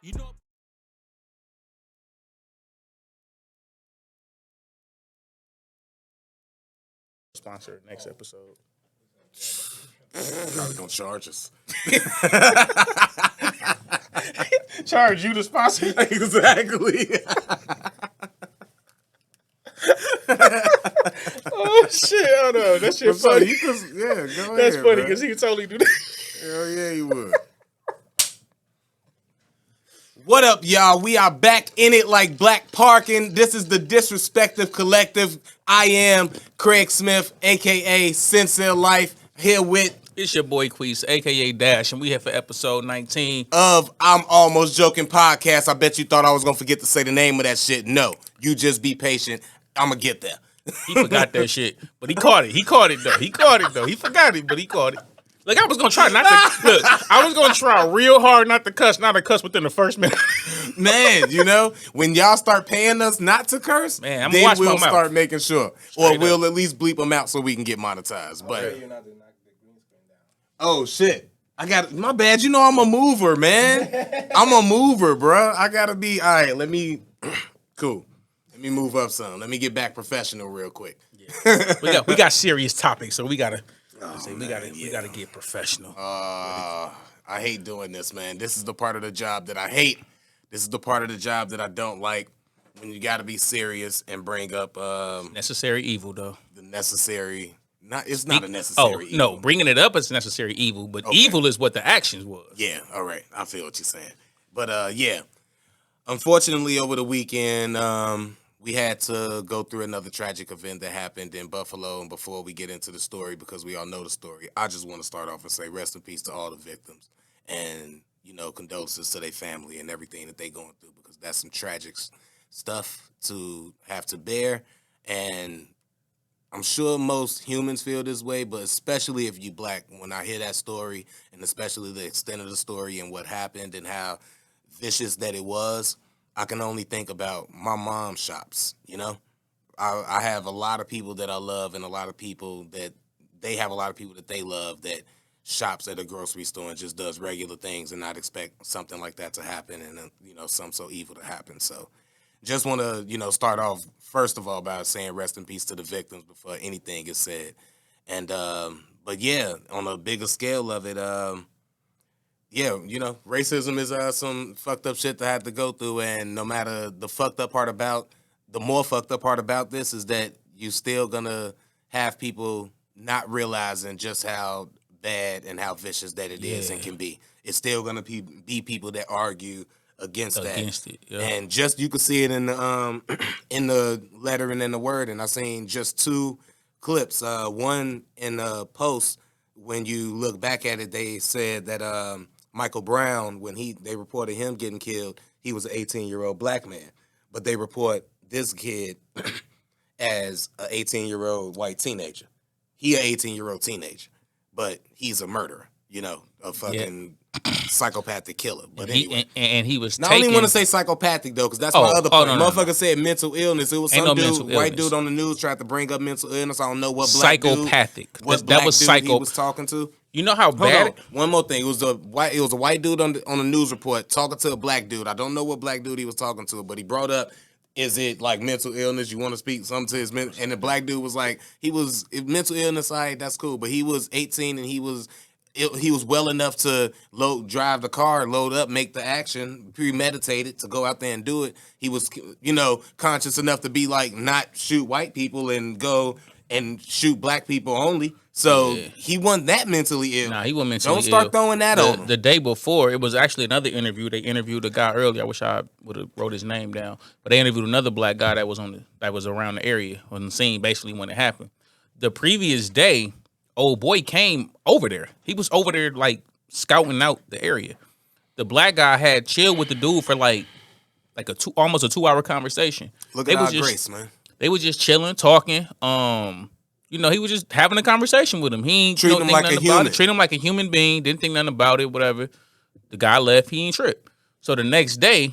You know. Sponsor next episode. Probably gonna charge us. Charge you the sponsor. Exactly. Oh shit! Hold on, that shit funny. Yeah, go ahead. That's funny because he could totally do that. Hell yeah, you would. What up, y'all? We are back in it like Black Parking. This is the Disrespective Collective. I am Craig Smith, a.k.a. Sincere Life, here with... It's your boy Queese, a.k.a. Dash, and we here for episode 19 of I'm Almost Joking podcast. I bet you thought I was going to forget to say the name of that shit. No, you just be patient. I'm going to get there. He forgot that shit, but he caught it. He caught it, though. He forgot it, but he caught it. Look, I was gonna try not to look. I was gonna try real hard not to cuss within the first minute. Man, you know, when y'all start paying us not to curse, man, then we'll start making sure, or we'll up. at least bleep them out so we can get monetized. But oh shit, I got my bad. You know I'm a mover, man. I'm a mover, bro. I gotta be all right. Let me cool. Let me move up some. Let me get back professional real quick. Yeah. we got serious topics, so we gotta. We gotta get professional. I hate doing this, man. This is the part of the job that I hate. This is the part of the job that I don't like. When you gotta be serious and bring up necessary evil, though. The necessary. It's not a necessary evil. No, bringing it up is necessary evil, but evil is what the actions was. Yeah, all right. I feel what you're saying. But yeah. Unfortunately, over the weekend, we had to go through another tragic event that happened in Buffalo. And before we get into the story, because we all know the story, I just want to start off and say rest in peace to all the victims. And, you know, condolences to their family and everything that they're going through, because that's some tragic stuff to have to bear. And I'm sure most humans feel this way, but especially if you black, when I hear that story, and especially the extent of the story and what happened and how vicious that it was, I can only think about my mom's shops, you know? I have a lot of people that I love and a lot of people that they have a lot of people that they love that shops at a grocery store and just does regular things and not expect something like that to happen and, you know, something so evil to happen. So just want to, you know, start off, first of all, by saying rest in peace to the victims before anything is said. And, but yeah, on a bigger scale of it, yeah, you know, racism is some fucked up shit to have to go through, and no matter the more fucked up part about this is that you still gonna have people not realizing just how bad and how vicious that it is and can be. It's still gonna be people that argue against it. Yeah. And just you can see it in the letter and in the word, and I seen just two clips. One in the post, when you look back at it, they said that Michael Brown, when they reported him getting killed, he was an 18-year-old black man. But they report this kid as an 18-year-old white teenager. He an 18-year-old teenager, but he's a murderer, you know, a fucking psychopathic killer. But anyway. And he was I don't even want to say psychopathic, though, because that's my other point. Motherfucker said mental illness. It was some white dude on the news tried to bring up mental illness. I don't know what black psychopathic. Dude, what black dude he was talking to. You know how bad? One more thing. It was a white dude on the news report talking to a black dude. I don't know what black dude he was talking to, but he brought up, is it like mental illness? You want to speak something to his mental? And the black dude was like, if mental illness, all right, that's cool. But he was 18 and he was well enough to drive the car, load up, make the action, premeditated to go out there and do it. He was, you know, conscious enough to be like, not shoot white people and go and shoot black people only. So he wasn't that mentally ill. Nah, he wasn't mentally ill. Don't start throwing that on him. The day before, it was actually another interview. They interviewed a guy earlier. I wish I would have wrote his name down. But they interviewed another black guy that was around the area, on the scene, basically when it happened. The previous day, old boy came over there. He was over there like scouting out the area. The black guy had chilled with the dude for like almost a 2-hour conversation. Look at our grace, man. They were just chilling, talking. You know, he was just having a conversation with him. He ain't treat him like a human. Treat him like a human being. Didn't think nothing about it. Whatever. The guy left. He ain't tripped. So the next day,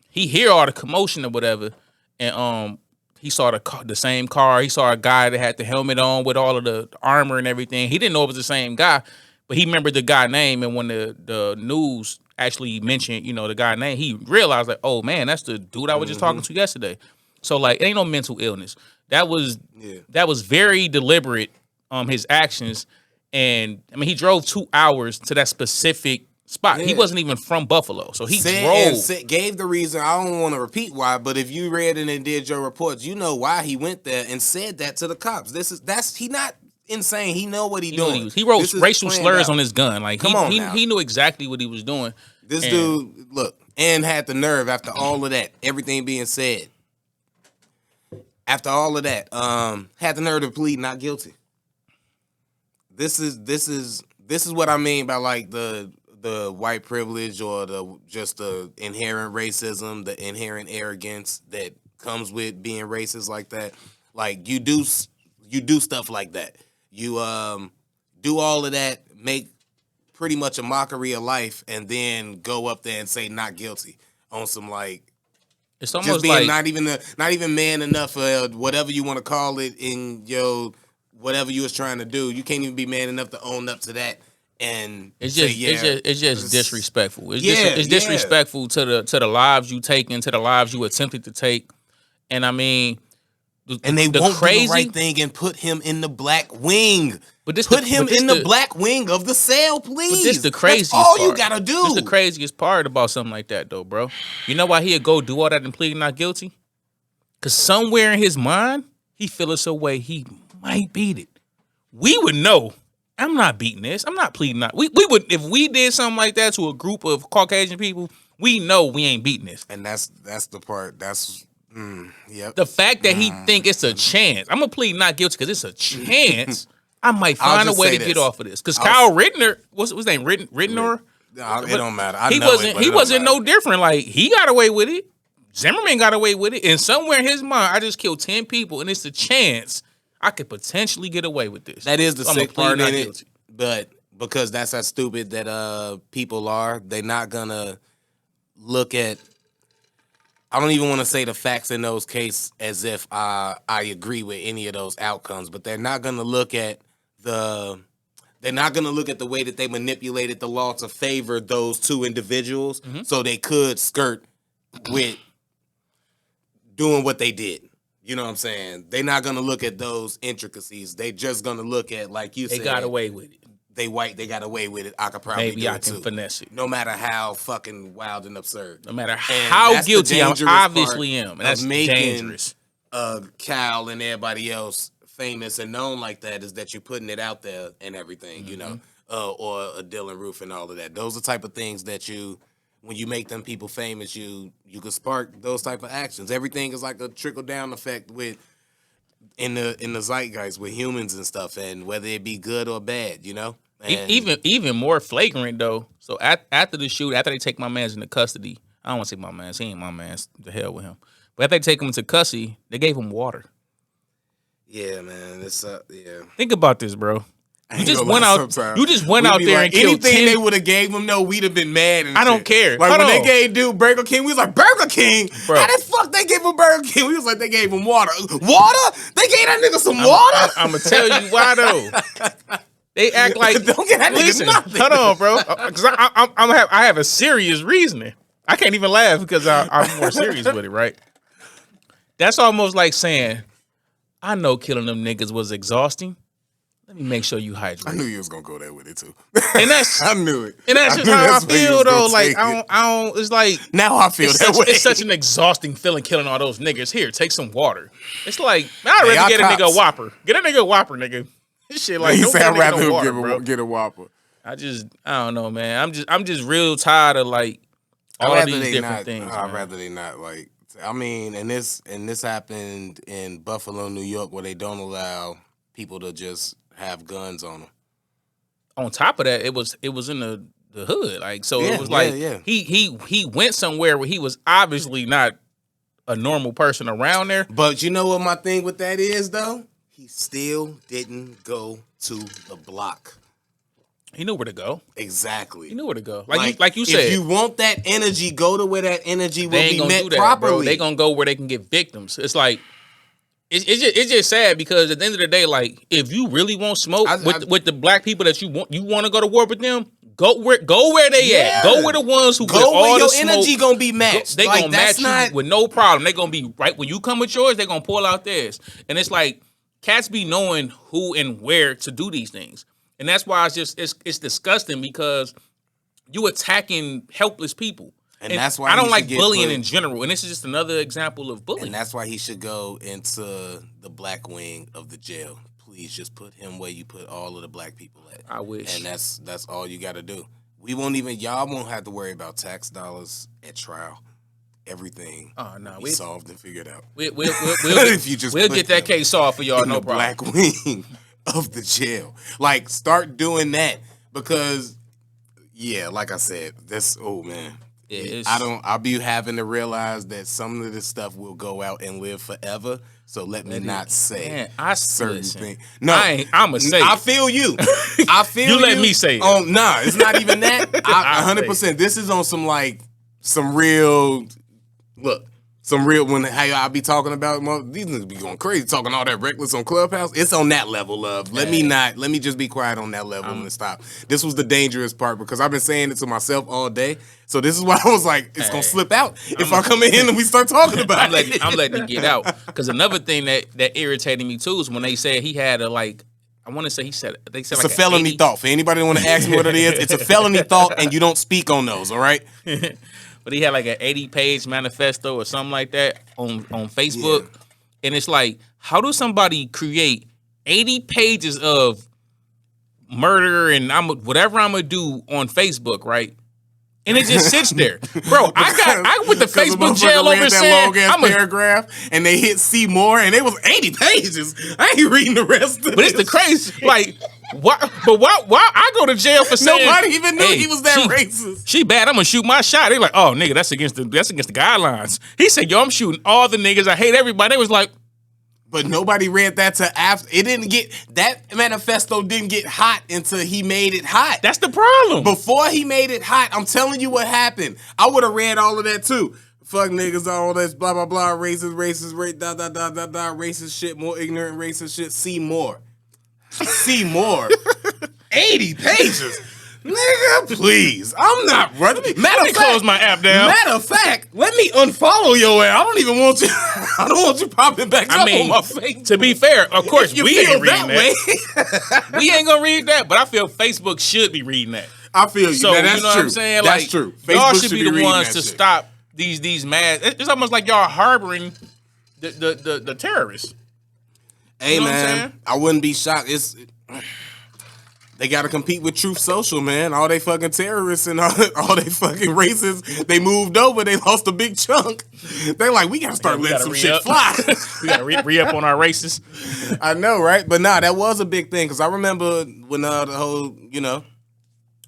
he hear all the commotion or whatever, and he saw the same car. He saw a guy that had the helmet on with all of the armor and everything. He didn't know it was the same guy, but he remembered the guy name. And when the news actually mentioned, the guy name, he realized like, oh man, that's the dude I was just talking to yesterday. So like, it ain't no mental illness. That was very deliberate. His actions, and I mean, he drove 2 hours to that specific spot. He wasn't even from Buffalo, so he gave the reason. I don't want to repeat why, but if you read it and did your reports, you know why he went there and said that to the cops. He not insane. He know what he doing. He wrote racial slurs on his gun. Like he knew exactly what he was doing. This dude, look, and had the nerve after all of that, everything being said. After all of that, had the nerve to plead not guilty. This is what I mean by like the white privilege or the inherent racism, the inherent arrogance that comes with being racist like that. Like you do stuff like that. You do all of that, make pretty much a mockery of life, and then go up there and say not guilty on some like. It's almost just being like not even man enough for whatever you want to call it in your whatever you was trying to do. You can't even be man enough to own up to that. And it's just disrespectful. It's disrespectful to the lives you take and to the lives you attempted to take. And I mean, and they won't do the right thing and put him in the black wing. Put him in the black wing of the cell, please. But this the craziest That's all part. you gotta do. This the craziest part about something like that, though, bro. You know why he'd go do all that and plead not guilty? Because somewhere in his mind, he feel it's a way he might beat it. We would know. I'm not beating this. I'm not pleading not. We would, if we did something like that to a group of Caucasian people, we know we ain't beating this. And that's the part. Yep. The fact that he think it's a chance. I'm gonna plead not guilty because it's a chance. I might find a way to get off of this. Because Kyle Rittenhour, what's his name? Rittenhour? It don't matter. He wasn't no different. Like, he got away with it. Zimmerman got away with it. And somewhere in his mind, I just killed 10 people, and it's a chance I could potentially get away with this. That is the sick part in it. But because that's how stupid that people are, they're not gonna look at. I don't even want to say the facts in those cases as if I agree with any of those outcomes, but they're not gonna look at the way that they manipulated the law to favor those two individuals, so they could skirt with doing what they did. You know what I'm saying? They're not gonna look at those intricacies. They just gonna look at, like you said, they got away with it. They white, they got away with it. I could probably maybe do I it can too. finesse it. No matter how fucking wild and absurd. No matter how guilty I obviously am. And that's making dangerous. Cal and everybody else famous and known like that is that you're putting it out there and everything, you know, or a Dylan Roof and all of that. Those are the type of things that when you make them people famous, you can spark those type of actions. Everything is like a trickle down effect in the zeitgeist with humans and stuff, and whether it be good or bad, you know. And even more flagrant though. So after the shoot, after they take my man's into custody, I don't want to say my man's. He ain't my man's. The hell with him. But after they take him into custody, they gave him water. Yeah, man. It's yeah. Think about this, bro. You just went out. You just went out there and killed 10. Anything they would have gave him, we'd have been mad. And I don't care. Like when they gave dude Burger King, we was like, Burger King? Bro. How the fuck they gave him Burger King? We was like, they gave him water. Water? They gave that nigga some water? I'm gonna tell you why though. They act like don't get that nigga nothing. Hold on, bro. Because I have a serious reasoning. I can't even laugh because I'm more serious with it, right? That's almost like saying, I know killing them niggas was exhausting. Let me make sure you hydrate. I knew you was gonna go there with it too. And that's I knew it. And that's just how I feel though. Like I don't. It's like now I feel that way. It's such an exhausting feeling killing all those niggas. Here, take some water. It's like I'd rather get a nigga a Whopper. Get a nigga a Whopper, nigga. This shit like you say I'd rather get a Whopper. I don't know, man. I'm just real tired of like all of these different things. I'd rather they not like. I mean, and this happened in Buffalo, New York, where they don't allow people to just have guns on them. On top of that, it was in the hood, like so. It was like he went somewhere where he was obviously not a normal person around there. But you know what my thing with that is though? He still didn't go to the block. He knew where to go. Exactly. He knew where to go. Like you said. If you want that energy, go to where that energy will be met that, properly. Bro. They gonna go where they can get victims. It's like it's just sad because at the end of the day, like if you really want smoke with the black people that you want to go to war with them, Go where they at. Go where the ones who go where all your the energy smoke, gonna be matched. They like, gonna match you with no problem. They gonna be right when you come with yours. They gonna pull out theirs, and it's like cats be knowing who and where to do these things, and that's why it's disgusting because you attacking helpless people. And that's why I don't like bullying in general, and this is just another example of bullying. And that's why he should go into the black wing of the jail. Please just put him where you put all of the black people at. I wish. And that's all you got to do. Y'all won't have to worry about tax dollars at trial. Everything we solved and figured out. We'll get that case solved for y'all, no problem. Black wing of the jail. Like, start doing that because, like I said, man. I'll be having to realize that some of this stuff will go out and live forever. So let me not say certain things. No, I'ma say I feel you. I feel you. Let me say it. Nah, it's not even that. 100%. This is on some real when I be talking about these niggas be going crazy talking all that reckless on Clubhouse. It's on that level of let me just be quiet on that level and stop. This was the dangerous part because I've been saying it to myself all day. So this is why I was like, it's gonna slip out if I come in and we start talking about it. I'm letting it get out. Because another thing that irritated me too is when they said he had a I want to say they said it's like a felony thought. For anybody that want to ask me what it is, it's a felony thought and you don't speak on those, all right? But he had like an 80-page manifesto or something like that on Facebook. Yeah. And it's like, how do somebody create 80 pages of murder and whatever I'm going to do on Facebook, right? And it just sits there. Bro, I went to Facebook jail over saying I'm a paragraph and they hit see more and it was 80 pages. I ain't reading the rest of it. But it's the crazy, why I go to jail for saying nobody even knew he was that racist. She bad, I'm gonna shoot my shot. They like, oh nigga, that's against the guidelines. He said, yo, I'm shooting all the niggas. I hate everybody. They was like, but nobody read that to after. It didn't get that manifesto didn't get hot until he made it hot. That's the problem. Before he made it hot, I'm telling you what happened. I would have read all of that too. Fuck niggas, all this blah blah blah, racist, racist shit, more ignorant racist shit. See more. 80 pages. Nigga, please. I'm not running. Let me close my app down. Matter of fact, let me unfollow your ass. I don't even want you. I don't want you popping back up on my face. To be fair, of course, we ain't reading that. We ain't gonna read that, but I feel Facebook should be reading that. I feel you. So, now, that's you know true. What I'm saying? That's true. Facebook y'all should be the ones to stop these mad. It's almost like y'all harboring the terrorists. Hey, you know man, I wouldn't be shocked. They got to compete with Truth Social, man. All they fucking terrorists and all they fucking racists, they moved over. They lost a big chunk. They're like, we got to start letting some shit fly. We got to re-up on our racists. I know, right? But nah, that was a big thing. Because I remember when the whole,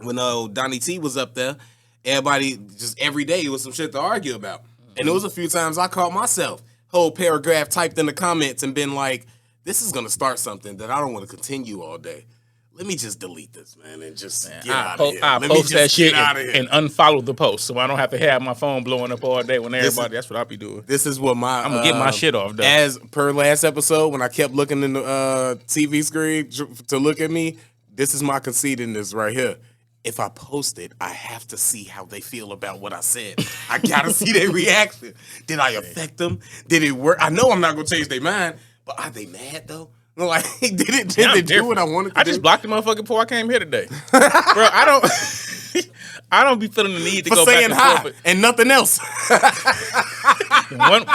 when Donnie T was up there, everybody, just every day, it was some shit to argue about. And there was a few times I caught myself, whole paragraph typed in the comments and been like, this is going to start something that I don't want to continue all day. Let me just delete this, man, and just get out of here. I post that shit and unfollow the post, so I don't have to have my phone blowing up all day when everybody. That's what I be doing. This is what I'm gonna get my shit off. Though. As per last episode, when I kept looking in the TV screen to look at me, this is my conceit in this right here. If I post it, I have to see how they feel about what I said. I gotta see their reaction. Did I affect them? Did it work? I know I'm not gonna change their mind, but are they mad though? Like, did they do what I wanted to do? I just blocked the motherfucker before I came here today. Bro, I don't be feeling the need to go back and forth. And nothing else.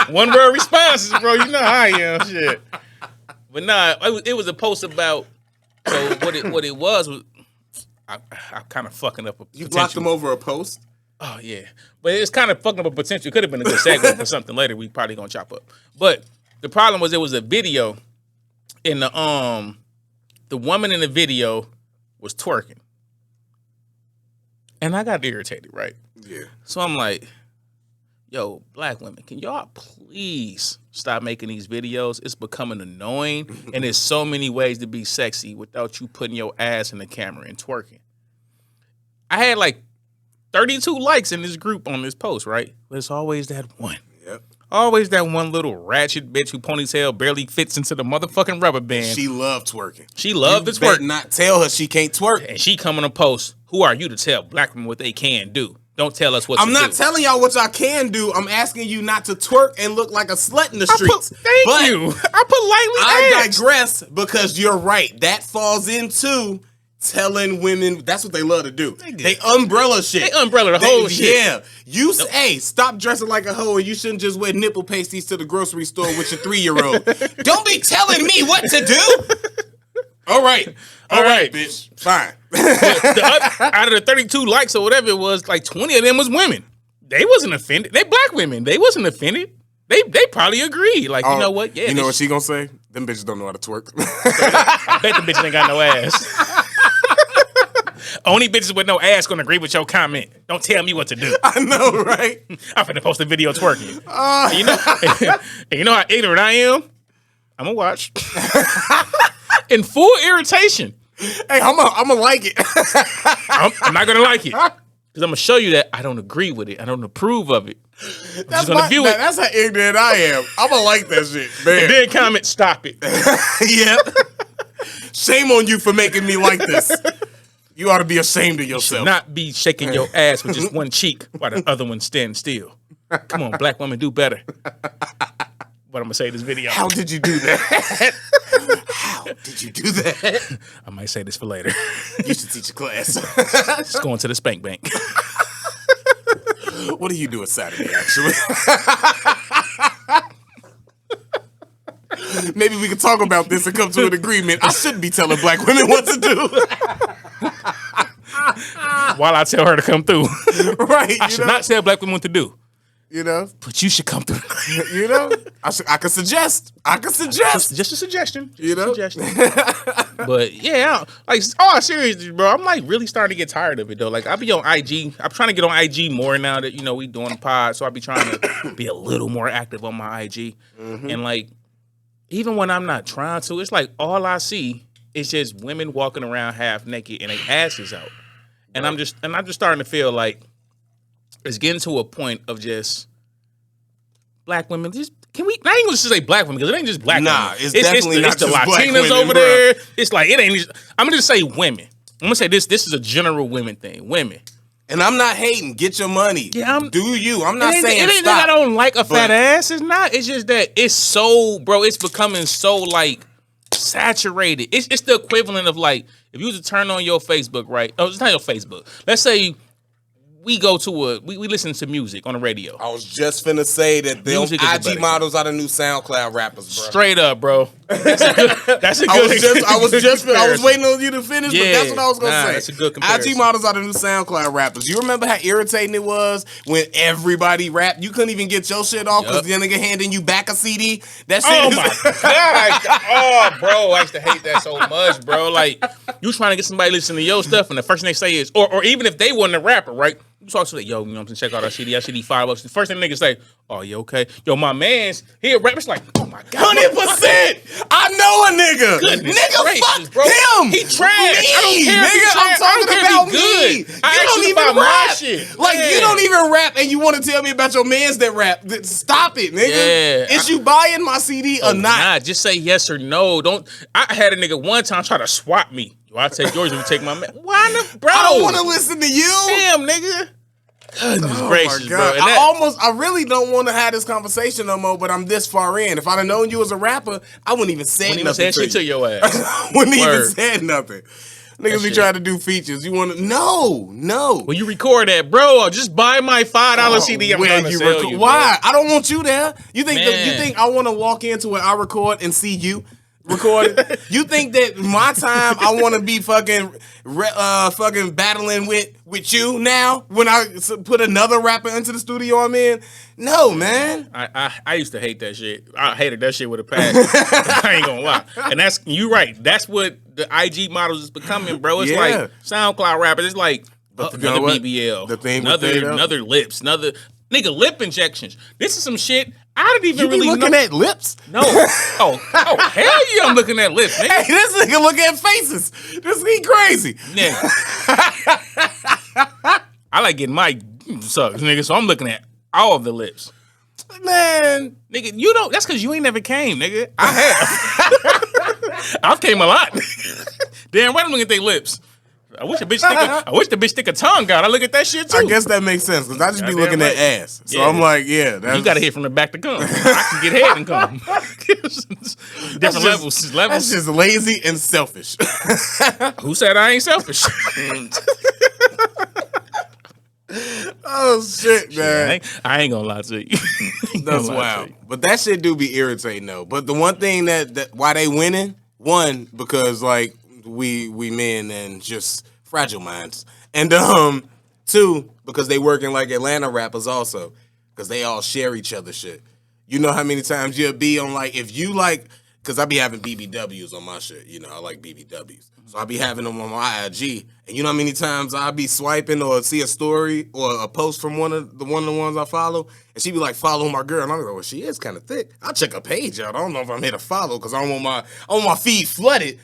one word responses, bro. You know how I am, shit. But nah, it was a post about, so what it was I'm kind of fucking up a potential. You blocked them over a post? Oh, yeah. But it's kind of fucking up a potential. It could have been a good segue for something later we probably gonna chop up. But the problem was it was a video. And the woman in the video was twerking. And I got irritated, right? Yeah. So I'm like, yo, black women, can y'all please stop making these videos? It's becoming annoying. And there's so many ways to be sexy without you putting your ass in the camera and twerking. I had like 32 likes in this group on this post, right? But it's always that one. Yep. always that one little ratchet bitch who ponytail barely fits into the motherfucking rubber band. She loved twerking. She loved to You twerk. better not tell her she can't twerk. And she come on a post, who are you to tell black women what they can do? Don't tell us what to do. I'm not telling y'all what y'all can do. I'm asking you not to twerk and look like a slut in the streets. Thank you. I digress because you're right. That falls into telling women. That's what they love to do. They umbrella shit. They umbrella the whole shit. Yeah. You say, hey, stop dressing like a hoe and you shouldn't just wear nipple pasties to the grocery store with your 3-year-old. Don't be telling me what to do. All right, bitch. Fine. Out of the 32 likes or whatever it was, like 20 of them was women. They wasn't offended. They black women. They wasn't offended. They probably agreed. Like, you know what? Yeah. You know what she gonna say? Them bitches don't know how to twerk. I bet the bitches ain't got no ass. Only bitches with no ass gonna agree with your comment. Don't tell me what to do. I know, right? I'm finna post a video twerking. You know how ignorant I am? I'm gonna watch. In full irritation. Hey, I'm gonna like it. I'm not gonna like it. Because I'm gonna show you that I don't agree with it. I don't approve of it. That's how ignorant I am. I'm gonna like that shit, man. And then comment, stop it. Yep. Shame on you for making me like this. You ought to be ashamed of yourself. You should not be shaking your ass with just one cheek while the other one stands still. Come on, black women, do better. What I'm gonna say in this video. How did you do that? How did you do that? I might say this for later. You should teach a class. Just going to the spank bank. What are you doing Saturday, actually? Maybe we can talk about this and come to an agreement. I shouldn't be telling black women what to do. While I tell her to come through. Right. I should not tell black women what to do. You know? But you should come through. You know? I could suggest. Just a suggestion. You know? But yeah, like, all seriously, bro, I'm like really starting to get tired of it though. Like I be on IG. I'm trying to get on IG more now that, you know, we doing the pod. So I be trying to be a little more active on my IG. Mm-hmm. And like, even when I'm not trying to, it's like all I see is just women walking around half naked and their asses out. And I'm just starting to feel like it's getting to a point of just black women. Just, can we? I ain't gonna just say black women because it ain't just black women. It's definitely not the just Latinas black women, over bro. there. It's like it ain't. I'm gonna just say women. I'm gonna say this. This is a general women thing. Women. And I'm not hating. Get your money. Yeah, do you? I'm not saying it ain't stop. that I don't like a fat ass. It's not. It's just that it's so, bro. It's becoming so like saturated. It's the equivalent of like if you was to turn on your Facebook, right? Oh, it's not your Facebook. Let's say we go to we listen to music on the radio. I was just finna say that the IG models are the new SoundCloud rappers, bro. Straight up, bro. That's a good. I was waiting on you to finish, but that's what I was gonna say. That's a good comparison. IG models are the new SoundCloud rappers. You remember how irritating it was when everybody rapped? You couldn't even get your shit off because the nigga handing you back a CD. That shit. Oh my god! Oh, bro, I used to hate that so much, bro. Like you trying to get somebody to listen to your stuff, and the first thing they say is, or even if they wasn't a rapper, right? You talk to them, yo, you know what I'm saying? Check out our CD. Our CD $5. The first thing niggas say, oh, you okay? Yo, my man's, he a rapper. It's like, oh my God. 100%. I know a nigga. Goodness nigga, gracious, fuck bro. him. He trash. Me, I don't care nigga, I'm talking about me. Good. You don't even rap. Shit. Like, you don't even rap and you want to tell me about your mans that rap. Stop it, nigga. Yeah. Is you buying my CD or not? Nah, just say yes or no. Don't. I had a nigga one time try to swap me. Yo, I take yours and you take my man. Why the, bro? I don't want to listen to you. Damn, nigga. Goodness gracious, bro. And I really don't want to have this conversation no more, but I'm this far in. If I'd have known you was a rapper, I wouldn't even say nothing to your ass. Wouldn't even said nothing. Niggas be trying to do features. You want to? No. When you record that, bro, just buy my $5 CD. I'm gonna sell you. Why? I don't want you there. You think I want to walk into where I record and see you? Recorded. You think that my time I want to be fucking battling with you now when I put another rapper into the studio I'm in? No, man. I used to hate that shit. I hated that shit with a passion. I ain't gonna lie. And that's you right. That's what the IG models is becoming, bro. It's like SoundCloud rappers. It's like another BBL, the thing another lips, another nigga lip injections. This is some shit. I didn't even really looking at lips? No. Oh, hell yeah, I'm looking at lips, nigga. Hey, this nigga look at faces. This he crazy. Nigga. I like getting my sucks, nigga, so I'm looking at all of the lips. Man, Nigga, you don't. That's because you ain't never came, nigga. I have. I've came a lot. Damn right, I'm looking at their lips. I wish the bitch stick a tongue out. I look at that shit too. I guess that makes sense because I just be looking at ass. So I'm like, yeah, you gotta hit from the back to come. I can get head and come. Different levels. That's just lazy and selfish. Who said I ain't selfish? Oh shit, man! I ain't gonna lie to you. That's wild. But that shit do be irritating though. But the one thing that why they winning, one, because like we men and just fragile minds, and two, because they working like Atlanta rappers also, because they all share each other shit. You know how many times you'll be on like, if you like, because I be having BBWs on my shit. You know, I like BBWs. So I be having them on my IG. And you know how many times I be swiping or see a story or a post from one of the ones I follow, and she be like, follow my girl. And I'm like, well, she is kind of thick. I'll check her page out. I don't know if I'm here to follow because I don't want my feed flooded.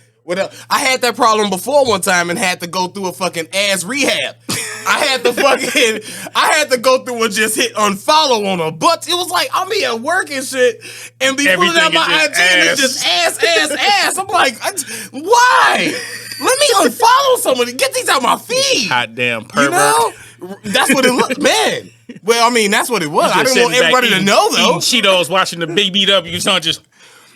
I had that problem before one time and had to go through a fucking ass rehab. I had to go through and just hit unfollow on her. But it was like, I'm here working shit and be pulling out my IG and it's just ass. I'm like, why? Let me unfollow somebody. Get these out my feed. Hot damn pervert. You know? That's what it looked, man. Well, I mean, that's what it was. I didn't want everybody to know, though. Cheetos watching the BBWs, huh? Just...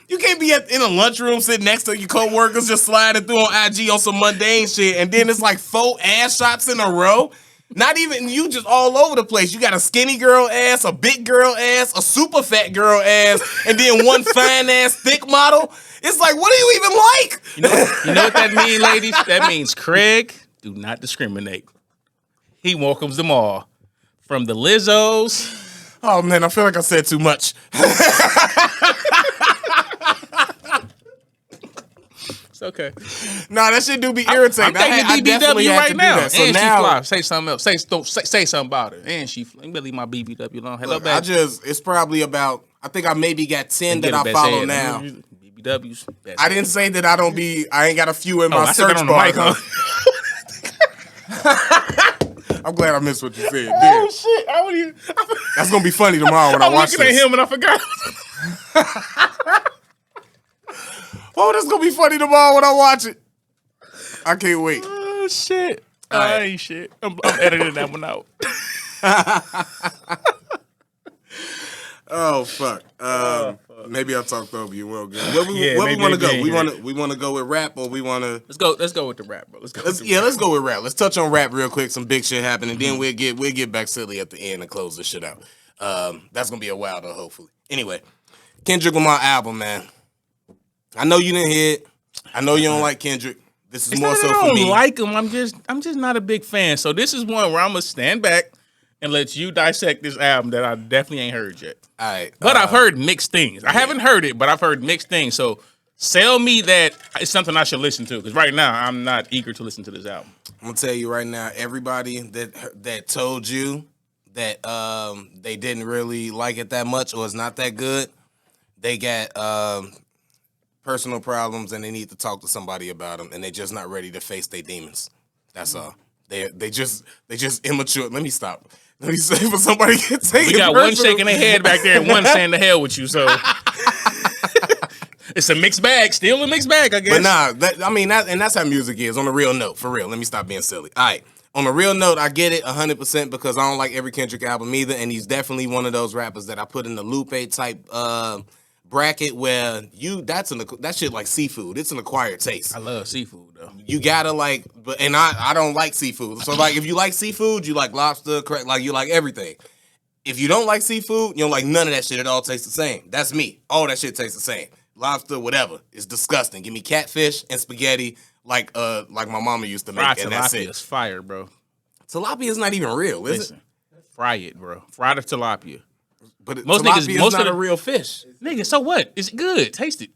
You can't be in a lunchroom sitting next to your coworkers just sliding through on IG on some mundane shit, and then it's like 4 ass shots in a row. Not even you, just all over the place. You got a skinny girl ass, a big girl ass, a super fat girl ass, and then one fine ass thick model. It's like, what do you even like? You know what that means, ladies? That means Craig do not discriminate. He welcomes them all. From the Lizzos. Oh man, I feel like I said too much. It's okay. Nah, that shit do be irritating. I'm taking BBW right now. So and now, she fly. Say something else. Say something about her. And she fly. Leave my BBW alone. Hello, baby. it's probably about, I think I maybe got 10 that I follow now. BBWs. I didn't say that I ain't got a few in my search bar. Mic, huh? I'm glad I missed what you said. Oh shit! That's gonna be funny tomorrow when I watch this. I'm looking at him and I forgot. Oh, that's gonna be funny tomorrow when I watch it. I can't wait. Oh shit! I ain't shit. I'm editing that one out. Oh fuck. Maybe I talked over you. Well, good. Where we want to go? We want to go with rap, or we want to? Let's go with the rap, bro. Let's go with rap. Let's touch on rap real quick. Some big shit happened, and then we'll get back silly at the end and close this shit out. That's gonna be a while though, hopefully. Anyway, Kendrick Lamar album, man. I know you didn't hear it. I know you don't like Kendrick. This is more so for me. I don't like him. I'm just not a big fan. So this is one where I'm gonna stand back and let you dissect this album that I definitely ain't heard yet. All right. But I've heard mixed things. I haven't heard it, but I've heard mixed things. So sell me that it's something I should listen to, because right now I'm not eager to listen to this album. I'm gonna tell you right now, everybody that told you that they didn't really like it that much or it's not that good, they got personal problems and they need to talk to somebody about them, and they're just not ready to face their demons. That's all. They just immature. Let me stop. Let me say for somebody get taken. We got one shaking their head back there and one saying the hell with you. So it's a mixed bag. Still a mixed bag, I guess. But nah, that's how music is. On a real note, for real. Let me stop being silly. All right. On a real note, I get it 100% because I don't like every Kendrick album either, and he's definitely one of those rappers that I put in the Lupe type bracket where that shit like seafood. It's an acquired taste. I love seafood though. You gotta and I don't like seafood. So like if you like seafood, you like lobster, like you like everything. If you don't like seafood, you don't like none of that shit. It all tastes the same. That's me. All that shit tastes the same. Lobster, whatever. It's disgusting. Give me catfish and spaghetti like my mama used to make. Fried and that's tilapia it. is fire, bro. Tilapia is not even real, is it? Fry it, bro. Fry the tilapia. But tilapia is not a real fish. Nigga, so what? It's good. Taste it.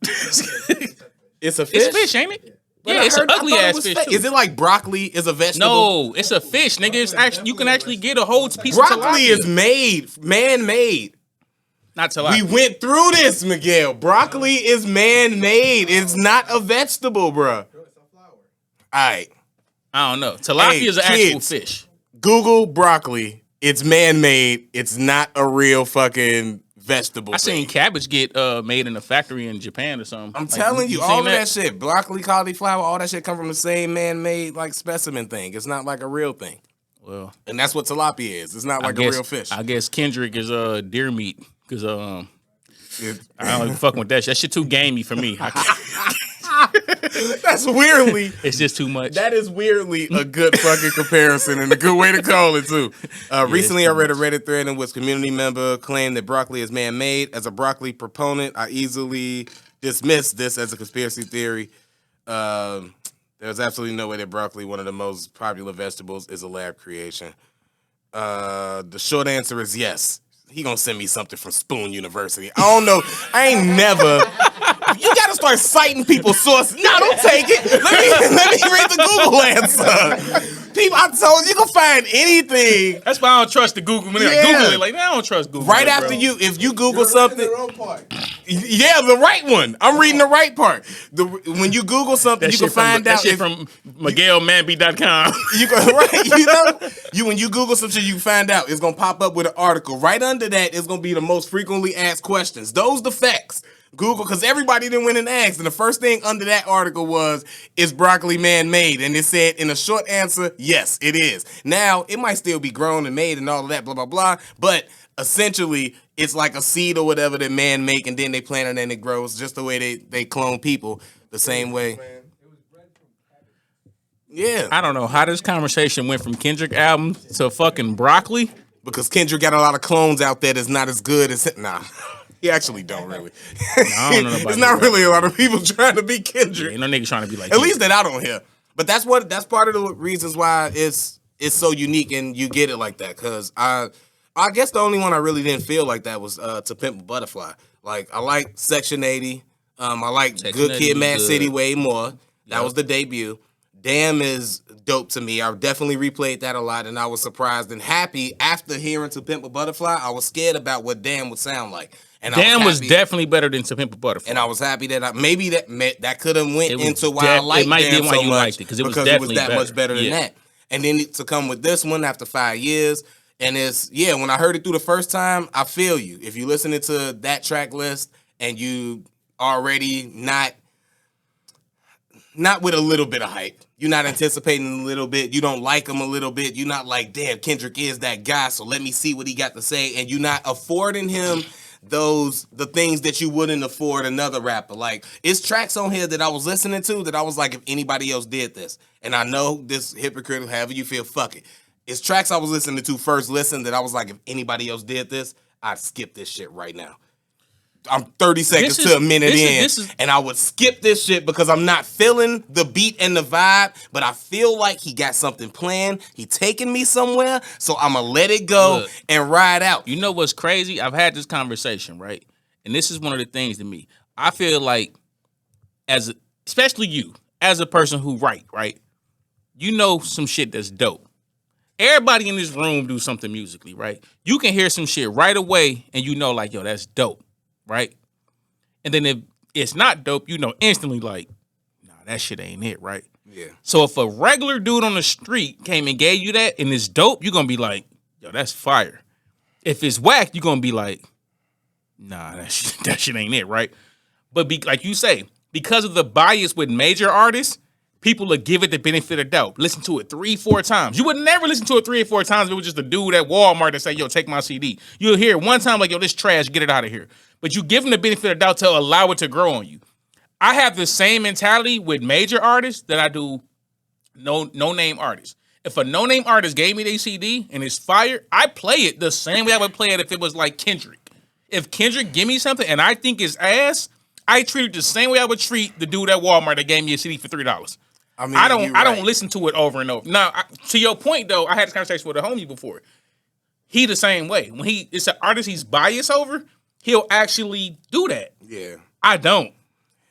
It's a fish? It's fish, ain't it? But yeah, it's an ugly ass fish too. Is it like broccoli is a vegetable? No, it's a fish, nigga. It's actually, you can actually get a whole piece broccoli of tilapia. is man-made. Not tilapia. We went through this, Miguel. Broccoli is man-made. It's not a vegetable, bro. All right. I don't know. Tilapia is an actual fish. Google broccoli. It's man-made. It's not a real fucking vegetable. I seen cabbage get made in a factory in Japan or something. I'm telling you, all of that shit, broccoli, cauliflower, all that shit come from the same man-made like specimen thing. It's not like a real thing. Well, and that's what tilapia is. It's not like a real fish. I guess Kendrick is deer meat because I don't fucking with that shit. That shit too gamey for me. That's weirdly. It's just too much. That is weirdly a good fucking comparison and a good way to call it too. Recently, I read a Reddit thread in which community member claimed that broccoli is man-made. As a broccoli proponent, I easily dismissed this as a conspiracy theory. There's absolutely no way that broccoli, one of the most popular vegetables, is a lab creation. The short answer is yes. He gonna send me something from Spoon University. I don't know. I ain't never. You gotta start citing people's sources. No, don't take it. Let me read the Google answer. People, I told you can find anything. That's why I don't trust the Google. When they Google it, like I don't trust Google. Right after if you Google something. Yeah, the right one. I'm reading the right part. When you Google something, you can find out. That shit from MiguelManby.com. You can, right, when you Google some shit, you can find out. It's gonna pop up with an article. Right under that is gonna be the most frequently asked questions. Those the facts. Google, because everybody didn't win and asked, and the first thing under that article was, is broccoli man-made? And it said in a short answer, yes, it is. Now, it might still be grown and made and all of that, blah, blah, blah, but essentially, it's like a seed or whatever that man make, and then they plant it and it grows, just the way they clone people, the same way. Yeah. I don't know how this conversation went from Kendrick album to fucking broccoli. Because Kendrick got a lot of clones out there that's not as good as... Nah. He actually don't really. I don't know There's not really a lot of people trying to be Kendrick. Ain't no nigga trying to be like. At least that I don't hear. But that's part of the reasons why it's so unique and you get it like that. Cause I guess the only one I really didn't feel like that was To Pimp a Butterfly. Like I like Section 80. I like Good Kid, Mad City way more. That was the debut. Damn is dope to me. I definitely replayed that a lot, and I was surprised and happy after hearing To Pimp a Butterfly. I was scared about what Damn would sound like. And Damn was definitely better than To Pimp a Butterfly. And I was happy that that could have went into why I liked Damn so much, because it was that better. Much better than that. And then to come with this one after 5 years, and when I heard it through the first time, I feel you. If you listen to that track list and you already not with a little bit of hype, you're not anticipating a little bit, you don't like him a little bit, you're not like, damn, Kendrick is that guy, so let me see what he got to say, and you're not affording him the things that you wouldn't afford another rapper. Like, it's tracks on here that I was listening to that I was like, if anybody else did this, and I know this hypocrite, however you feel, fuck it. It's tracks I was listening to first listen that I was like, if anybody else did this, I'd skip this shit right now. I'm 30 seconds to a minute and I would skip this shit because I'm not feeling the beat and the vibe, but I feel like he got something planned. He taking me somewhere, so I'm going to let it go and ride out. You know what's crazy? I've had this conversation, right? And this is one of the things to me. I feel like, especially you, as a person who write, right? You know some shit that's dope. Everybody in this room do something musically, right? You can hear some shit right away and you know like, yo, that's dope. Right? And then if it's not dope, you know instantly like, nah, that shit ain't it, right? Yeah. So if a regular dude on the street came and gave you that and it's dope, you're going to be like, yo, that's fire. If it's whack, you're going to be like, nah, that shit ain't it, right? But like you say, because of the bias with major artists, people will give it the benefit of doubt. Listen to it 3-4 times. You would never listen to it 3 or 4 times if it was just a dude at Walmart that say, yo, take my CD. You'll hear it one time like, yo, this trash, get it out of here. But you give them the benefit of doubt to allow it to grow on you. I have the same mentality with major artists that I do no-name artists. If a no-name artist gave me their CD and it's fire, I play it the same way I would play it if it was like Kendrick. If Kendrick give me something and I think it's ass, I treat it the same way I would treat the dude at Walmart that gave me a CD for $3. I mean, I don't listen to it over and over. Now, to your point though, I had this conversation with a homie before. He the same way. When it's an artist he's biased over, he'll actually do that. Yeah. I don't.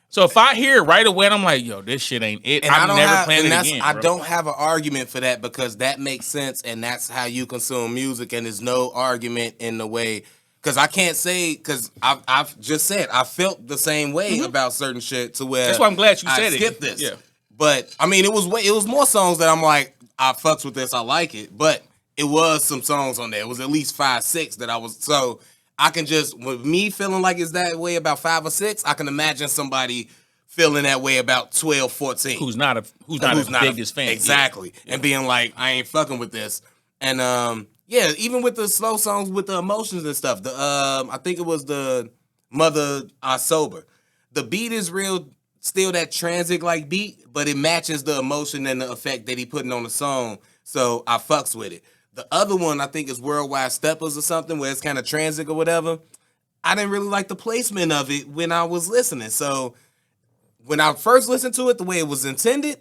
So if I hear it right away and I'm like, yo, this shit ain't it, I'm never playing it again. I don't have an argument for that because that makes sense and that's how you consume music and there's no argument in the way. Because I can't say, because I've just said, I felt the same way about certain shit to where. That's why I'm glad you said it. I skipped this. Yeah. But, I mean, it was more songs that I'm like, I fucks with this, I like it. But it was some songs on there. It was at least 5, 6 that I was, so I can just, with me feeling like it's that way about 5 or 6, I can imagine somebody feeling that way about 12, 14. Who's not a biggest fan. Exactly. Yeah. And being like, I ain't fucking with this. And yeah, even with the slow songs with the emotions and stuff. The I think it was the Mother I Sober. The beat is real, still that transit like beat, but it matches the emotion and the effect that he putting on the song. So I fucks with it. The other one I think is Worldwide Steppers or something, where it's kind of transit or whatever. I didn't really like the placement of it when I was listening. So when I first listened to it, the way it was intended,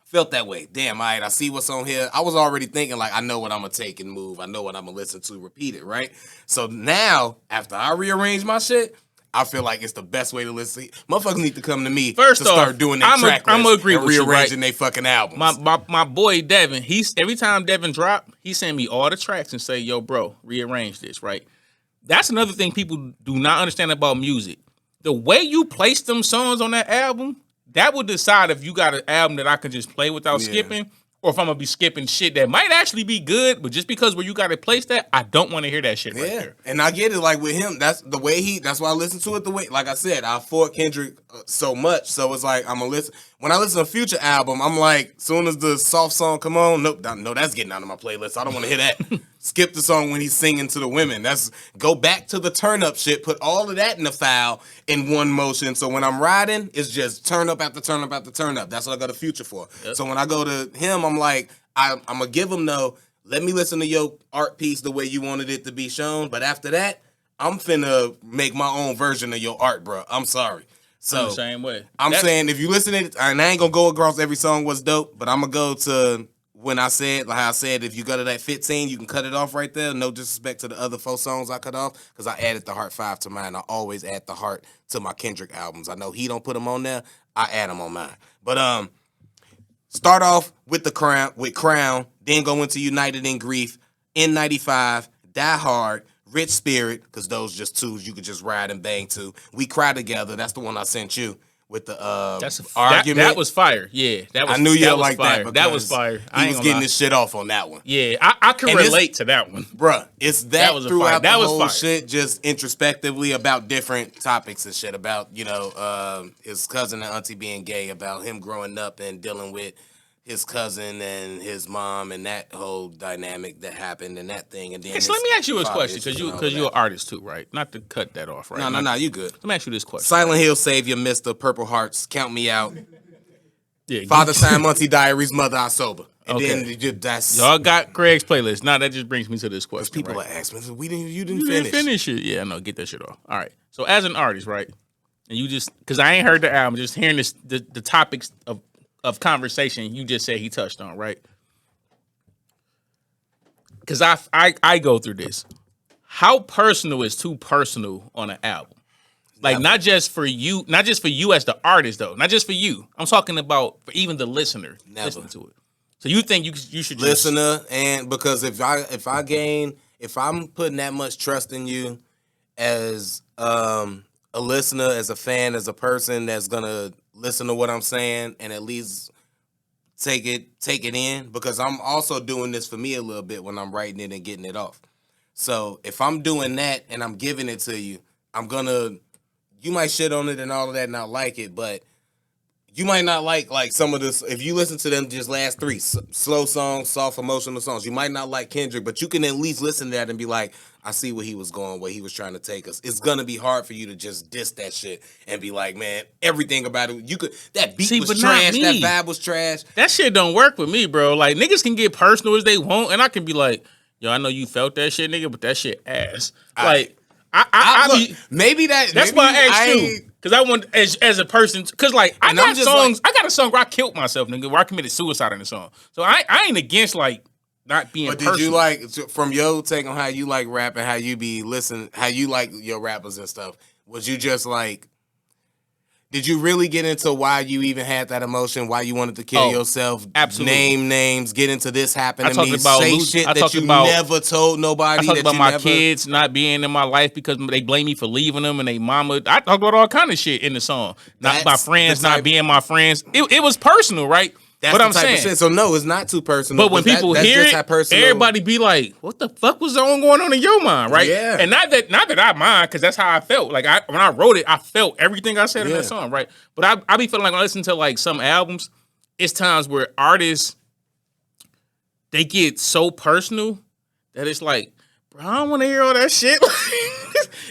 felt that way. Damn, all right, I see what's on here. I was already thinking, like, I know what I'm going to take and move. I know what I'm going to listen to, repeat it, right? So now, after I rearrange my shit, I feel like it's the best way to listen. Motherfuckers need to come to me First to start doing their track I'm list agree and with rearranging you, right? their fucking albums. My boy Devin, every time Devin drop, he send me all the tracks and say, yo, bro, rearrange this, right? That's another thing people do not understand about music. The way you place them songs on that album, that would decide if you got an album that I can just play without skipping, or if I'm gonna be skipping shit that might actually be good, but just because where you got to place that, I don't want to hear that shit right there. And I get it. Like with him, that's the way that's why I listen to it the way. Like I said, I fought Kendrick so much, so it's like I'm gonna listen. When I listen to a Future album, I'm like, soon as the soft song come on, nope, no, that's getting out of my playlist. I don't want to hear that. Skip the song when he's singing to the women. Go back to the turn up shit. Put all of that in the file in one motion. So when I'm riding, it's just turn up after turn up after turn up. That's what I got a Future for. Yep. So when I go to him, I'm like, I'm gonna give him let me listen to your art piece the way you wanted it to be shown. But after that, I'm finna make my own version of your art, bro. I'm sorry. So I'm the same way. I'm saying if you listen to it, and I ain't gonna go across every song was dope, but I'm gonna go to when I said, like I said, if you go to that 15, you can cut it off right there. No disrespect to the other 4 songs I cut off, because I added the Heart 5 to mine. I always add the Heart to my Kendrick albums. I know he don't put them on there. I add them on mine. But start off with Crown, then go into United in Grief, N95, Die Hard, Rich Spirit, because those just twos you could just ride and bang to. We Cry Together, that's the one I sent you. With the argument. That was fire. Yeah. I knew you like that. That was fire. He was getting his shit off on that one. Yeah, I can relate to that one. Bruh, it's that was throughout the whole fire. shit, just introspectively about different topics and shit, about, his cousin and auntie being gay, about him growing up and dealing with his cousin and his mom and that whole dynamic that happened and that thing. And then so let me ask you a question, because you're an artist too, right? Not to cut that off, right? No, you good. Let me ask you this question. Silent Hill Savior, Mr. Purple Hearts, Count Me Out. Yeah, Father Time, Auntie Diaries, Mother I Sober. And okay. Then that's... Y'all got Craig's playlist. Now that just brings me to this question. People right? are asking me, you didn't finish. Finish it. Yeah, no, get that shit off. All right. So as an artist, right? And you just, because I ain't heard the album, just hearing the topics of conversation you just said he touched on, right? Because I go through this. How personal is too personal on an album? Like not just for you as the artist though, not just for you. I'm talking about for even the listener listening to it. So you think you should just... Listener, and because if I'm putting that much trust in you as a listener, as a fan, as a person that's gonna listen to what I'm saying and at least take it in, because I'm also doing this for me a little bit when I'm writing it and getting it off. So if I'm doing that and I'm giving it to you, you might shit on it and all of that and not like it, but you might not like some of this. If you listen to them just last 3 slow songs, soft emotional songs, you might not like Kendrick, but you can at least listen to that and be like, I see where he was going, where he was trying to take us. It's gonna be hard for you to just diss that shit and be like, man, everything about it. That beat was trash, that vibe was trash. That shit don't work with me, bro. Like niggas can get personal as they want, and I can be like, yo, I know you felt that shit, nigga, but that shit ass. Like maybe that's why I asked you. Because I want, as a person, because like, I got songs, I got a song where I killed myself, nigga, where I committed suicide in the song. So I ain't against, like, not being personal. But did you from your take on how you like rap and how you how you like your rappers and stuff, was you just like, did you really get into why you even had that emotion, why you wanted to kill yourself? Absolutely. Name names, get into this happening to me, say shit that you never told nobody. I talked about my kids not being in my life because they blame me for leaving them and they mama. I talked about all kind of shit in the song. Not my friends not being my friends. It was personal, right? That's But the I'm type saying, of shit. So no, it's not too personal. but when people that's hear just it, how personal, everybody be like, "What the fuck was going on in your mind?" Right? Yeah. And not that I mind, because that's how I felt. Like when I wrote it, I felt everything I said in that song. Right? But I be feeling like when I listen to like some albums, it's times where artists they get so personal that it's like, bro, I don't want to hear all that shit.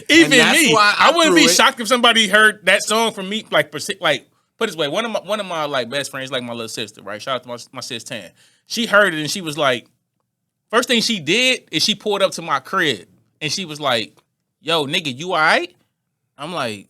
Even me, I wouldn't be shocked if somebody heard that song from me. Like put it this way, one of my like best friends, like my little sister, right? Shout out to my sis Tan. She heard it and she was like, first thing she did is she pulled up to my crib and she was like, "Yo, nigga, you all right?" I'm like,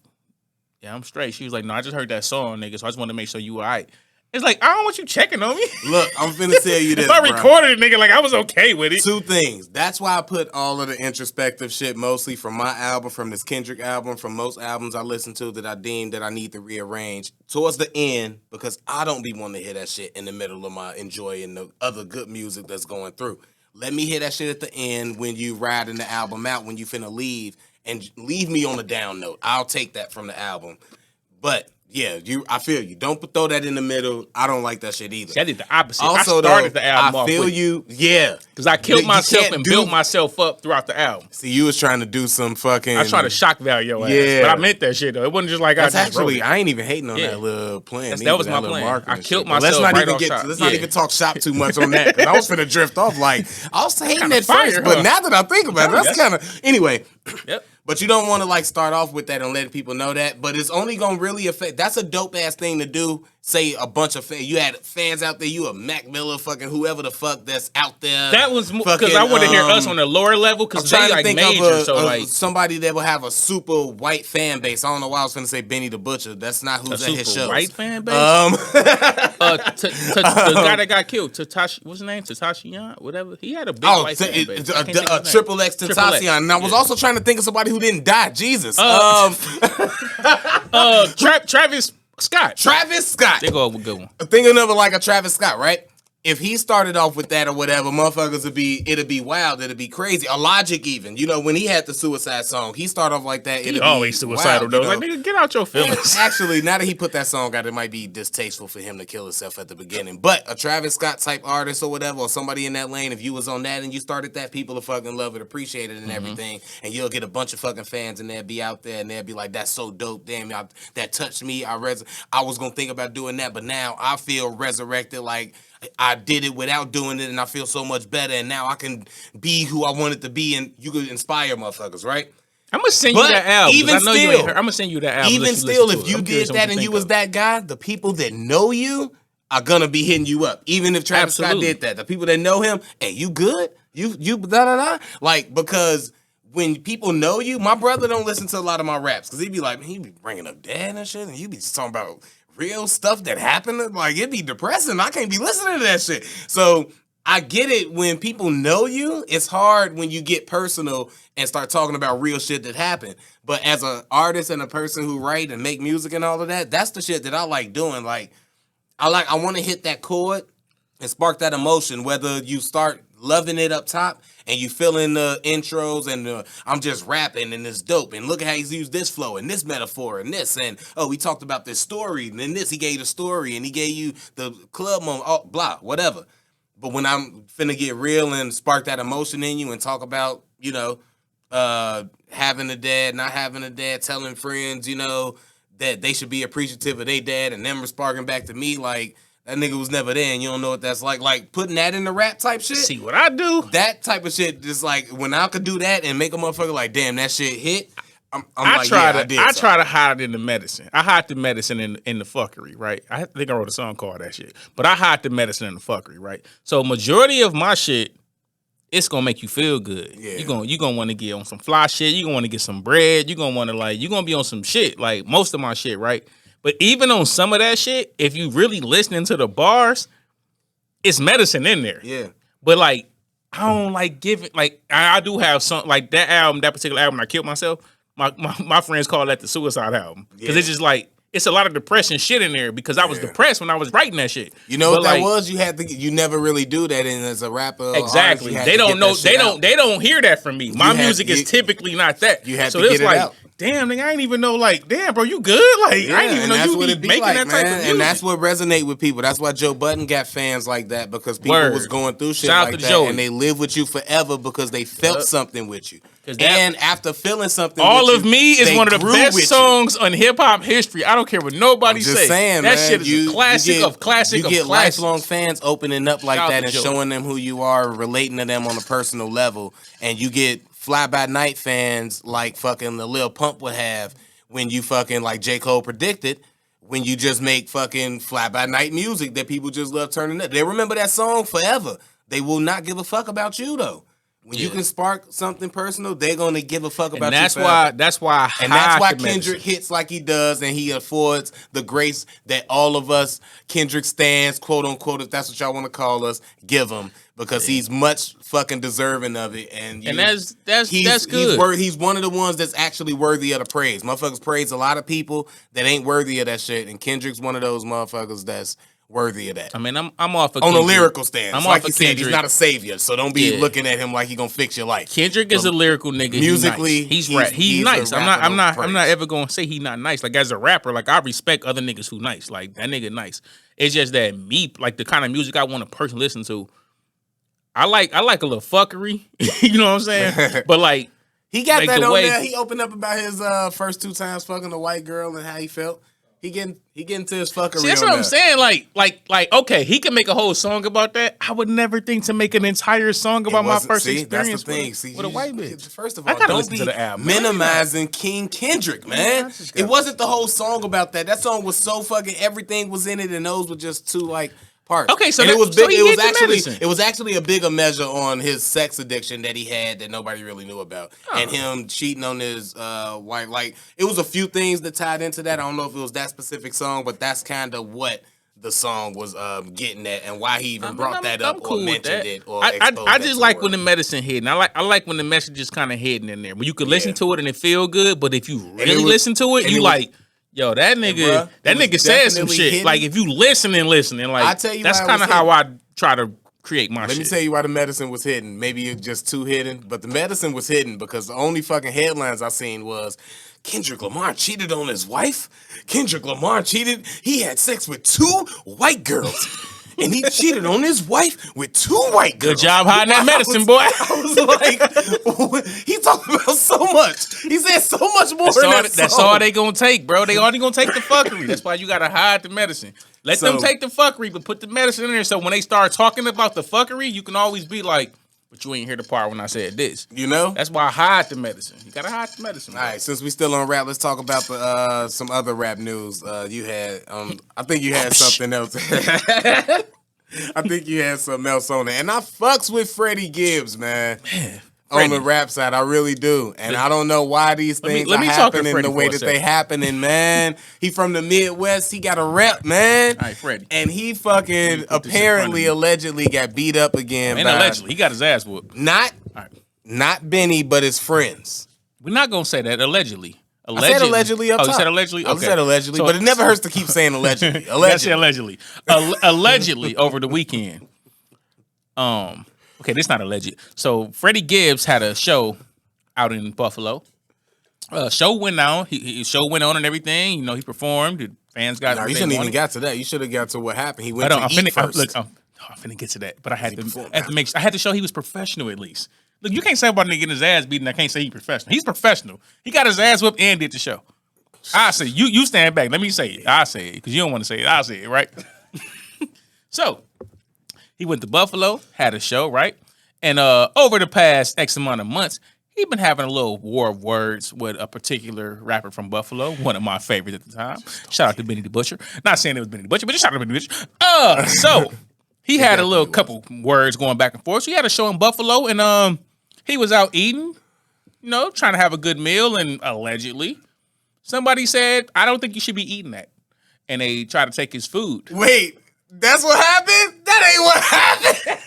"Yeah, I'm straight." She was like, "No, I just heard that song, nigga, so I just want to make sure you all right." It's like, I don't want you checking on me. Look, I'm finna tell you this, if I recorded it, nigga, like I was okay with it. Two things. That's why I put all of the introspective shit mostly from my album, from this Kendrick album, from most albums I listen to that I deem that I need to rearrange towards the end, because I don't be wanting to hear that shit in the middle of my enjoying the other good music that's going through. Let me hear that shit at the end when you riding the album out, when you finna leave, and leave me on a down note. I'll take that from the album. But yeah, I feel you. Don't throw that in the middle. I don't like that shit either. See, I did the opposite. Also, I started the album off. I feel you. Yeah. Because I killed myself and built myself up throughout the album. See, you was trying to do some fucking... I was trying to shock value your ass. But I meant that shit, though. It wasn't just like That's I just actually... wrote it. I ain't even hating on that little plan. That was my plan. I killed myself Let's not even talk shop too much on that. Because I was finna drift off like... I was hating at first, but now that I think about it, that's kind of... Anyway. Yep. But you don't want to like start off with that and let people know that. But it's only gonna really affect. That's a dope ass thing to do. Say a bunch of fans. You had fans out there. You a Mac Miller, fucking whoever the fuck that's out there. That was because I want to hear us on the lower level because they like major. So like somebody that will have a super white fan base. I don't know why I was gonna say Benny the Butcher. That's not who's at his show. White fan base. The guy that got killed, Tatashi. What's his name? Tatashi Young, whatever. He had a big white fan base. Triple X Tentacion. And I was also trying to think of somebody who didn't die. Jesus. Travis Scott. Travis Scott. They go a good one. Thinking of it like a Travis Scott, right? If he started off with that or whatever, motherfuckers it'd be wild, it'd be crazy. A Logic even, you know, when he had the suicide song, he started off like that. He always suicidal though. Like, nigga, get out your feelings. Actually, now that he put that song out, it might be distasteful for him to kill himself at the beginning. But a Travis Scott type artist or whatever, or somebody in that lane, if you was on that and you started that, people will fucking love it, appreciate it, and everything. And you'll get a bunch of fucking fans, and they'll be out there and they'll be like, "That's so dope, damn, that touched me. I was gonna think about doing that, but now I feel resurrected, like." I did it without doing it, and I feel so much better, and now I can be who I wanted to be, and you could inspire motherfuckers, right? I'm gonna send you that album. Even still, I'm gonna send you that album. Even still, if you did that and you was that guy, the people that know you are gonna be hitting you up. Even if Travis Scott did that, the people that know him, hey, you good? You da da da. Like, because when people know you, my brother don't listen to a lot of my raps because he be like, he be bringing up dad and shit, and you be just talking about real stuff that happened. Like, it'd be depressing. I can't be listening to that shit. So I get it. When people know you, it's hard when you get personal and start talking about real shit that happened. But as an artist and a person who write and make music and all of that, that's the shit that I like doing. Like, I want to hit that chord and spark that emotion, whether you start loving it up top and you feeling the intros and I'm just rapping and it's dope and look at how he's used this flow and this metaphor and this, and we talked about this story and then this, he gave the story and he gave you the club moment, blah, whatever. But when I'm finna get real and spark that emotion in you and talk about, you know, having a dad, not having a dad, telling friends, you know, that they should be appreciative of their dad and them sparking back to me, like, that nigga was never there and you don't know what that's like. Like, putting that in the rap type shit. See what I do? That type of shit, just like, when I could do that and make a motherfucker like, damn, that shit hit, I try to hide it in the medicine. I hide the medicine in the fuckery, right? I think I wrote a song called that shit. But I hide the medicine in the fuckery, right? So majority of my shit, it's gonna make you feel good. Yeah. You gonna want to get on some fly shit. You gonna want to get some bread. You gonna want to you gonna be on some shit. Like most of my shit, right? But even on some of that shit, if you really listening to the bars, it's medicine in there. Yeah. But like, I don't like giving, like, I do have some, like that album, that particular album, I Killed Myself. My friends call that the suicide album. Because it's just like, it's a lot of depression shit in there because I was depressed when I was writing that shit. You know what that was? You never really do that, and as a rapper, exactly. They don't know. They don't hear that from me. My music is typically not that. You have to get it out. Damn, nigga, I ain't even know. Like, damn, bro, you good? Like, I ain't even know you be making that type of music. And that's what resonate with people. That's why Joe Budden got fans like that because people was going through shit like that, and they live with you forever because they felt something with you. And after feeling something, All of Me is one of the best songs on hip hop history. I don't care what nobody says. Saying, that shit is a classic of classic. You get lifelong fans opening up like that and showing them who you are, relating to them on a personal level, and you get Fly By Night fans like fucking the Lil Pump would have when you fucking like J. Cole predicted. When you just make fucking Fly By Night music that people just love turning up. They remember that song forever. They will not give a fuck about you though. When you can spark something personal, they're gonna give a fuck about you forever. That's why Kendrick hits like he does, and he affords the grace that all of us Kendrick stans, quote unquote, if that's what y'all want to call us, give him because he's much fucking deserving of it. And that's good. He's one of the ones that's actually worthy of the praise. Motherfuckers praise a lot of people that ain't worthy of that shit, and Kendrick's one of those motherfuckers that's worthy of that. I mean, I'm off of on Kendrick. a lyrical stance. I'm like off you of said, Kendrick. he's not a savior, so don't be looking at him like he gonna fix your life. Kendrick is a lyrical nigga. Musically, he's nice. I'm not ever gonna say he's not nice. Like as a rapper, like I respect other niggas who nice. Like that nigga nice. It's just that me, like the kind of music I want a person to listen to. I like a little fuckery. You know what I'm saying? But like he got that on there. He opened up about his first 2 times fucking a white girl and how he felt. He getting to his fuckery. See, that's what I'm saying. Like, okay, he can make a whole song about that. I would never think to make an entire song about my first experience with a white bitch. First of all, don't be minimizing King Kendrick, man. It wasn't the whole song about that. That song was so fucking everything was in it, and those were just 2 like parts. Okay, so it was big. So it was actually a bigger measure on his sex addiction that he had that nobody really knew about, and him cheating on his wife. Like it was a few things that tied into that. I don't know if it was that specific song, but that's kind of what the song was getting at, and why he even brought that up or mentioned it. Or I just like when the medicine hidden. I like when the message is kind of hidden in there. When you can listen to it and it feel good, but if you really listen to it, you like. Yo, that nigga said some shit. Hidden. Like if you listening, like I tell you that's kind of how I try to create my shit. Let me tell you why the medicine was hidden. Maybe it's just too hidden, but the medicine was hidden because the only fucking headlines I seen was Kendrick Lamar cheated on his wife. Kendrick Lamar cheated. He had sex with 2 white girls. And he cheated on his wife with 2 white girls. Good job hiding that medicine, boy. I was like, he talked about so much. He said so much more That's all they gonna take, bro. They only gonna take the fuckery. That's why you gotta hide the medicine. Let them take the fuckery, but put the medicine in there so when they start talking about the fuckery, you can always be like, but you ain't hear the part when I said this. You know? That's why I hide the medicine. You gotta hide the medicine. All right, since we still on rap, let's talk about the some other rap news. You had I think you had something else. I think you had something else on it. And I fucks with Freddie Gibbs, man. On the rap side, I really do. And I don't know why these things are happening the way that they happening, man. He from the Midwest. He got a rep, man. All right, Freddie. And he fucking apparently, allegedly got beat up again. And allegedly. He got his ass whooped. Not Benny, but his friends. We're not going to say that. Allegedly. I said allegedly up top. You said allegedly? Okay. I said allegedly, but it never hurts to keep saying allegedly. Allegedly. Allegedly over the weekend. Okay, this is not alleged. So Freddie Gibbs had a show out in Buffalo. Show went on. His show went on and everything. You know, he performed. The fans got. No, you shouldn't even got to that. You should have got to what happened. He went to eat first. I'm finna get to that, but I had to make. I had to show he was professional at least. Look, you can't say about a nigga getting his ass beaten. I can't say he's professional. He's professional. He got his ass whipped and did the show. I say you stand back. Let me say it. I say it because you don't want to say it. I say it, right? So he went to Buffalo, had a show, right? And over the past X amount of months, he been having a little war of words with a particular rapper from Buffalo, one of my favorites at the time. Shout out to Benny the Butcher. Not saying it was Benny the Butcher, but just shout out to Benny the Butcher. So he had a little couple words going back and forth. So he had a show in Buffalo, and he was out eating, you know, trying to have a good meal, and allegedly somebody said, I don't think you should be eating that. And they tried to take his food. Wait, that's what happened? That ain't what happened.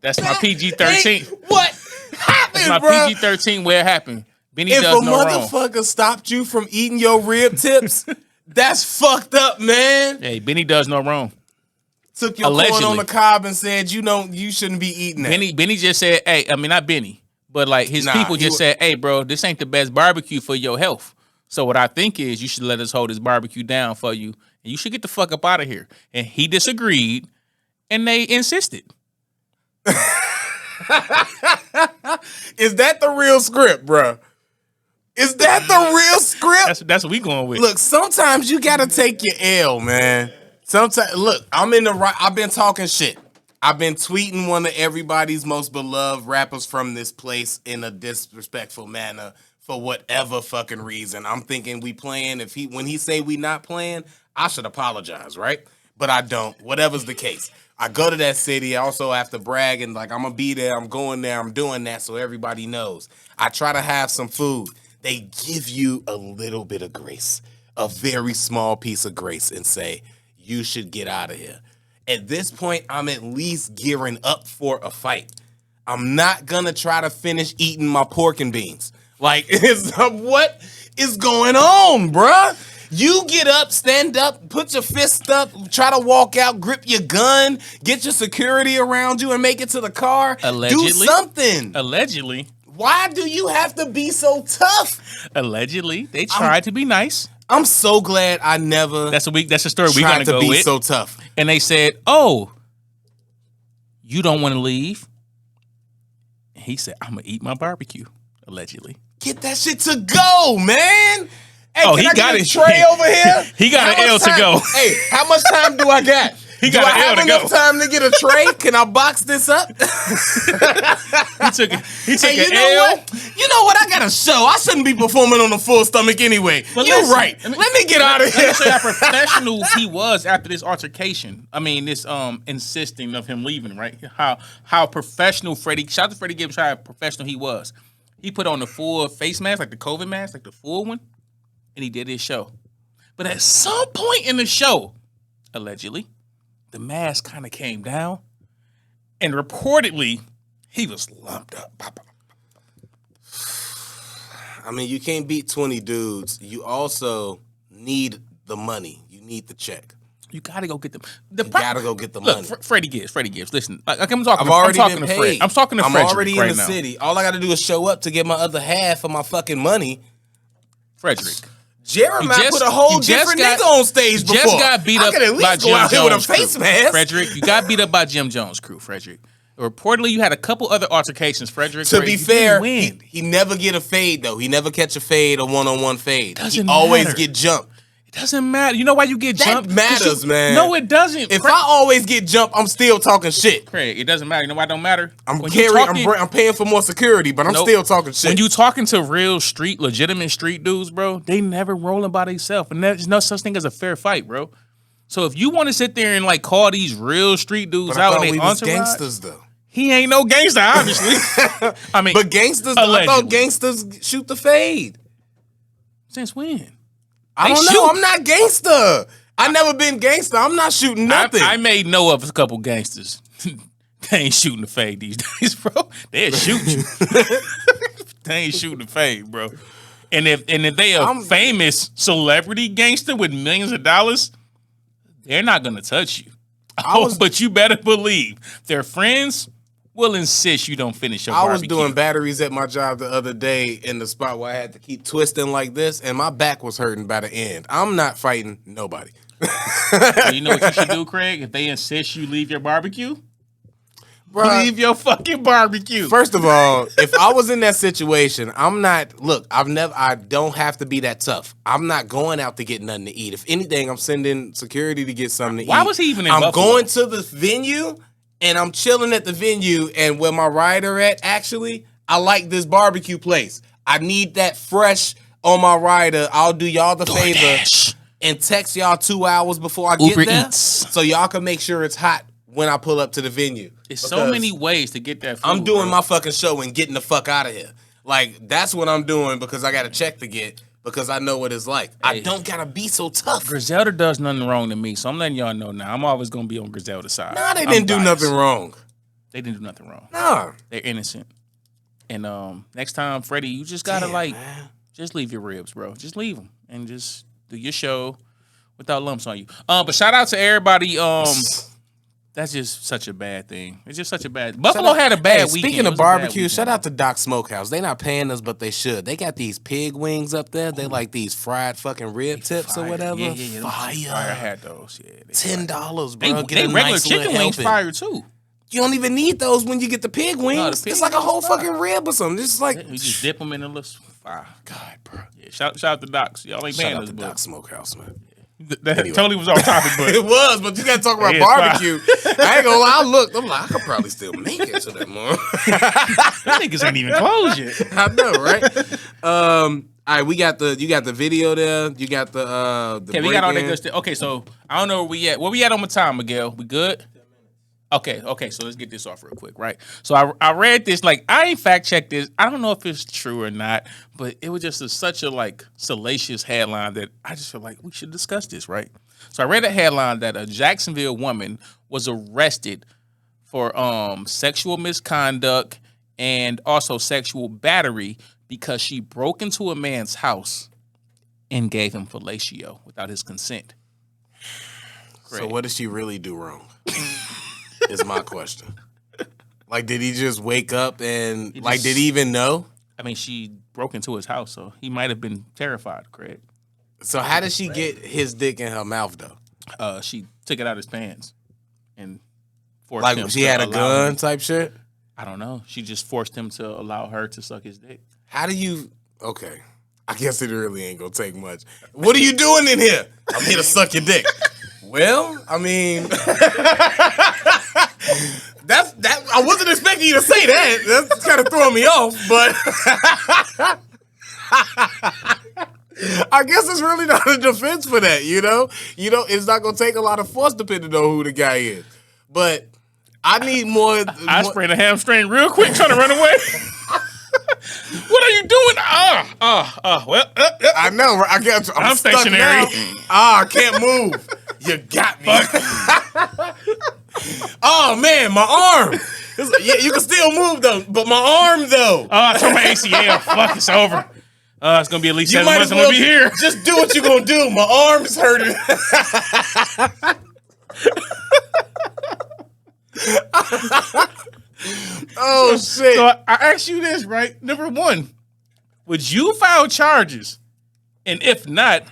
That's my PG-13. What happened, That's my PG-13 where it happened. Benny if does a no wrong. motherfucker stopped you from eating your rib tips, that's fucked up, man. Hey, Benny does no wrong. Took your corn on the cob and said you shouldn't be eating that. Benny just said, hey, I mean not Benny, but like his people just said, hey, bro, this ain't the best barbecue for your health. So what I think is you should let us hold this barbecue down for you, and you should get the fuck up out of here. And he disagreed, and they insisted. Is that the real script, bro? Is that the real script? That's what we going with. Look, sometimes you gotta take your L, man. Sometimes, look, I've been talking shit. I've been tweeting one of everybody's most beloved rappers from this place in a disrespectful manner for whatever fucking reason. I'm thinking we playing. When he say we not playing, I should apologize, right? But I don't. Whatever's the case. I go to that city. I also have to brag and like, I'm gonna be there. I'm going there. I'm doing that so everybody knows. I try to have some food. They give you a little bit of grace, a very small piece of grace, and say, you should get out of here. At this point, I'm at least gearing up for a fight. I'm not gonna try to finish eating my pork and beans. Like, what is going on, bruh? You get up, stand up, put your fist up, try to walk out, grip your gun, get your security around you, and make it to the car. Allegedly. Do something. Allegedly. Why do you have to be so tough? Allegedly. They tried to be nice. I'm so glad I never. That's a story we're gonna go with. Tried to be so tough. And they said, "Oh, you don't want to leave?" And he said, "I'm gonna eat my barbecue." Allegedly. Get that shit to go, man. Hey, he got a tray over here. He got an L to go. Hey, how much time do I got? He got an L to go. Do I have enough time to get a tray? Can I box this up? He took Hey, an L. You know what? I got a show. I shouldn't be performing on a full stomach anyway. But You're listen, right. Let me get out of here. Let me show you how professional he was after this altercation. I mean, this insisting of him leaving, right? How professional Freddie. Shout out to Freddie Gibbs. How professional he was. He put on the full face mask, like the COVID mask, like the full one, and he did his show. But at some point in the show, allegedly, the mask kind of came down, and reportedly, he was lumped up. I mean, you can't beat 20 dudes. You also need the money. You need the check. You gotta go get them. You gotta go get the money. Freddie Gibbs. Listen, like I'm talking. I've already I'm talking been to paid. Fred. I'm talking to Frederick. I'm already right in the now. city. All I gotta do is show up to get my other half of my fucking money. Frederick. Jeremiah put a whole different nigga on stage before. Just got beat up by Jim Jones Jones' with a face mask. Frederick, you got beat up by Jim Jones' crew, Frederick. Reportedly, you had a couple other altercations, Frederick. To be fair, he never get a fade, though. He never catch a fade, a one-on-one fade. He always get jumped. It doesn't matter. You know why you get jumped? That matters, man. No, it doesn't. If I always get jumped, I'm still talking shit. Craig, it doesn't matter. You know why it don't matter? I'm paying for more security, but I'm still talking shit. When you talking to real legitimate street dudes, bro, they never rolling by themselves. And there's no such thing as a fair fight, bro. So if you want to sit there and like call these real street dudes out and they entourage, gangsters though. He ain't no gangster, obviously. I mean, but gangsters, I thought gangsters shoot the fade. Since when? I don't know. I'm not gangster. I never been gangster. I'm not shooting nothing. I may know of a couple gangsters. They ain't shooting the fade these days, bro. They'll shoot you. They ain't shooting the fade, bro. And if they a famous celebrity gangster with millions of dollars, they're not gonna touch you. But you better believe their friends will insist you don't finish your barbecue. I was doing batteries at my job the other day in the spot where I had to keep twisting like this, and my back was hurting by the end. I'm not fighting nobody. You know what you should do, Craig? If they insist you leave your barbecue, leave your fucking barbecue. First of all, if I was in that situation, I don't have to be that tough. I'm not going out to get nothing to eat. If anything, I'm sending security to get something to eat. Why was he even in Buffalo? Going to the venue, and I'm chilling at the venue, and where my rider at, actually, I like this barbecue place. I need that fresh on my rider. I'll do y'all the favor and text y'all 2 hours before I get there, so y'all can make sure it's hot when I pull up to the venue. There's so many ways to get that food. I'm doing my fucking show and getting the fuck out of here. Like, that's what I'm doing because I got a check to get because I know what it's like. Hey, I don't got to be so tough. Griselda does nothing wrong to me, so I'm letting y'all know now. I'm always going to be on Griselda's side. Nah, they didn't do nothing wrong. They didn't do nothing wrong. Nah. They're innocent. And next time, Freddie, you just gotta man. just leave your ribs, bro. Just leave them and just do your show without lumps on you. But shout out to everybody. That's just such a bad thing. It's just such a bad. Buffalo had a bad weekend. Speaking of barbecue, shout out to Doc Smokehouse. They not paying us, but they should. They got these pig wings up there. They like these fried fucking rib tips or whatever. Yeah. Fire. I had those. Yeah, $10, bro. They regular chicken wings fire too. You don't even need those when you get the pig wings. It's like a whole fucking rib or something. It's like you just dip them in a little fire. God, bro. Yeah, shout out to Docs. Y'all ain't paying us, but Doc Smokehouse, man. That anyway. Totally was off topic, but it was. But you got to talk about barbecue. I ain't gonna lie. I'm like, I could probably still make it to that morning. That niggas ain't even closed yet. I know, right? All right, you got the video there. You got the okay, we got all that good stuff. Okay, so I don't know where we at. Where we at on my time, Miguel? We good? Okay, so let's get this off real quick, right? So I read this, like, I ain't fact checked this. I don't know if it's true or not, but it was just such a, like, salacious headline that I just feel like we should discuss this, right? So I read a headline that a Jacksonville woman was arrested for sexual misconduct and also sexual battery because she broke into a man's house and gave him fellatio without his consent. So what did she really do wrong? Is my question. Like, did he just wake up and did he even know? I mean, she broke into his house, so he might have been terrified, Craig. So how did she get his dick in her mouth though? She took it out of his pants and forced him. Like she had a gun type shit? I don't know. She just forced him to allow her to suck his dick. How do you? Okay, I guess it really ain't gonna take much. What are you doing in here? I'm here to suck your dick. Well, I mean, that. I wasn't expecting you to say that. That's kind of throwing me off, but I guess it's really not a defense for that. You know, it's not gonna take a lot of force depending on who the guy is. But I need more. I sprained a hamstring real quick trying to run away. What are you doing? Well, I know. Right? I'm stationary. Now. I can't move. You got me. Oh man, my arm. Yeah, you can still move though, but my arm though. I tore my ACL. Fuck, it's over. It's gonna be at least 7 months. I'm gonna be here. Just do what you're gonna do. My arm is hurting. Oh shit! So I asked you this, right? Number one, would you file charges? And if not,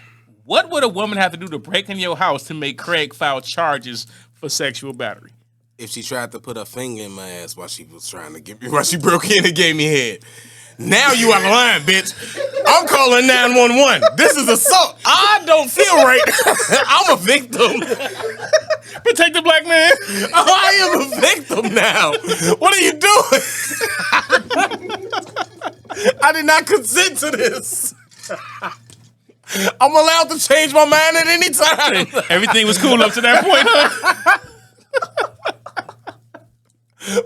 what would a woman have to do to break in your house to make Craig file charges for sexual battery? If she tried to put her finger in my ass while she was trying to get me, while she broke in and gave me head. Now you out of line, bitch. I'm calling 911. This is assault. I don't feel right. I'm a victim. Protect the black man. I am a victim now. What are you doing? I did not consent to this. I'm allowed to change my mind at any time. Everything was cool up to that point, huh?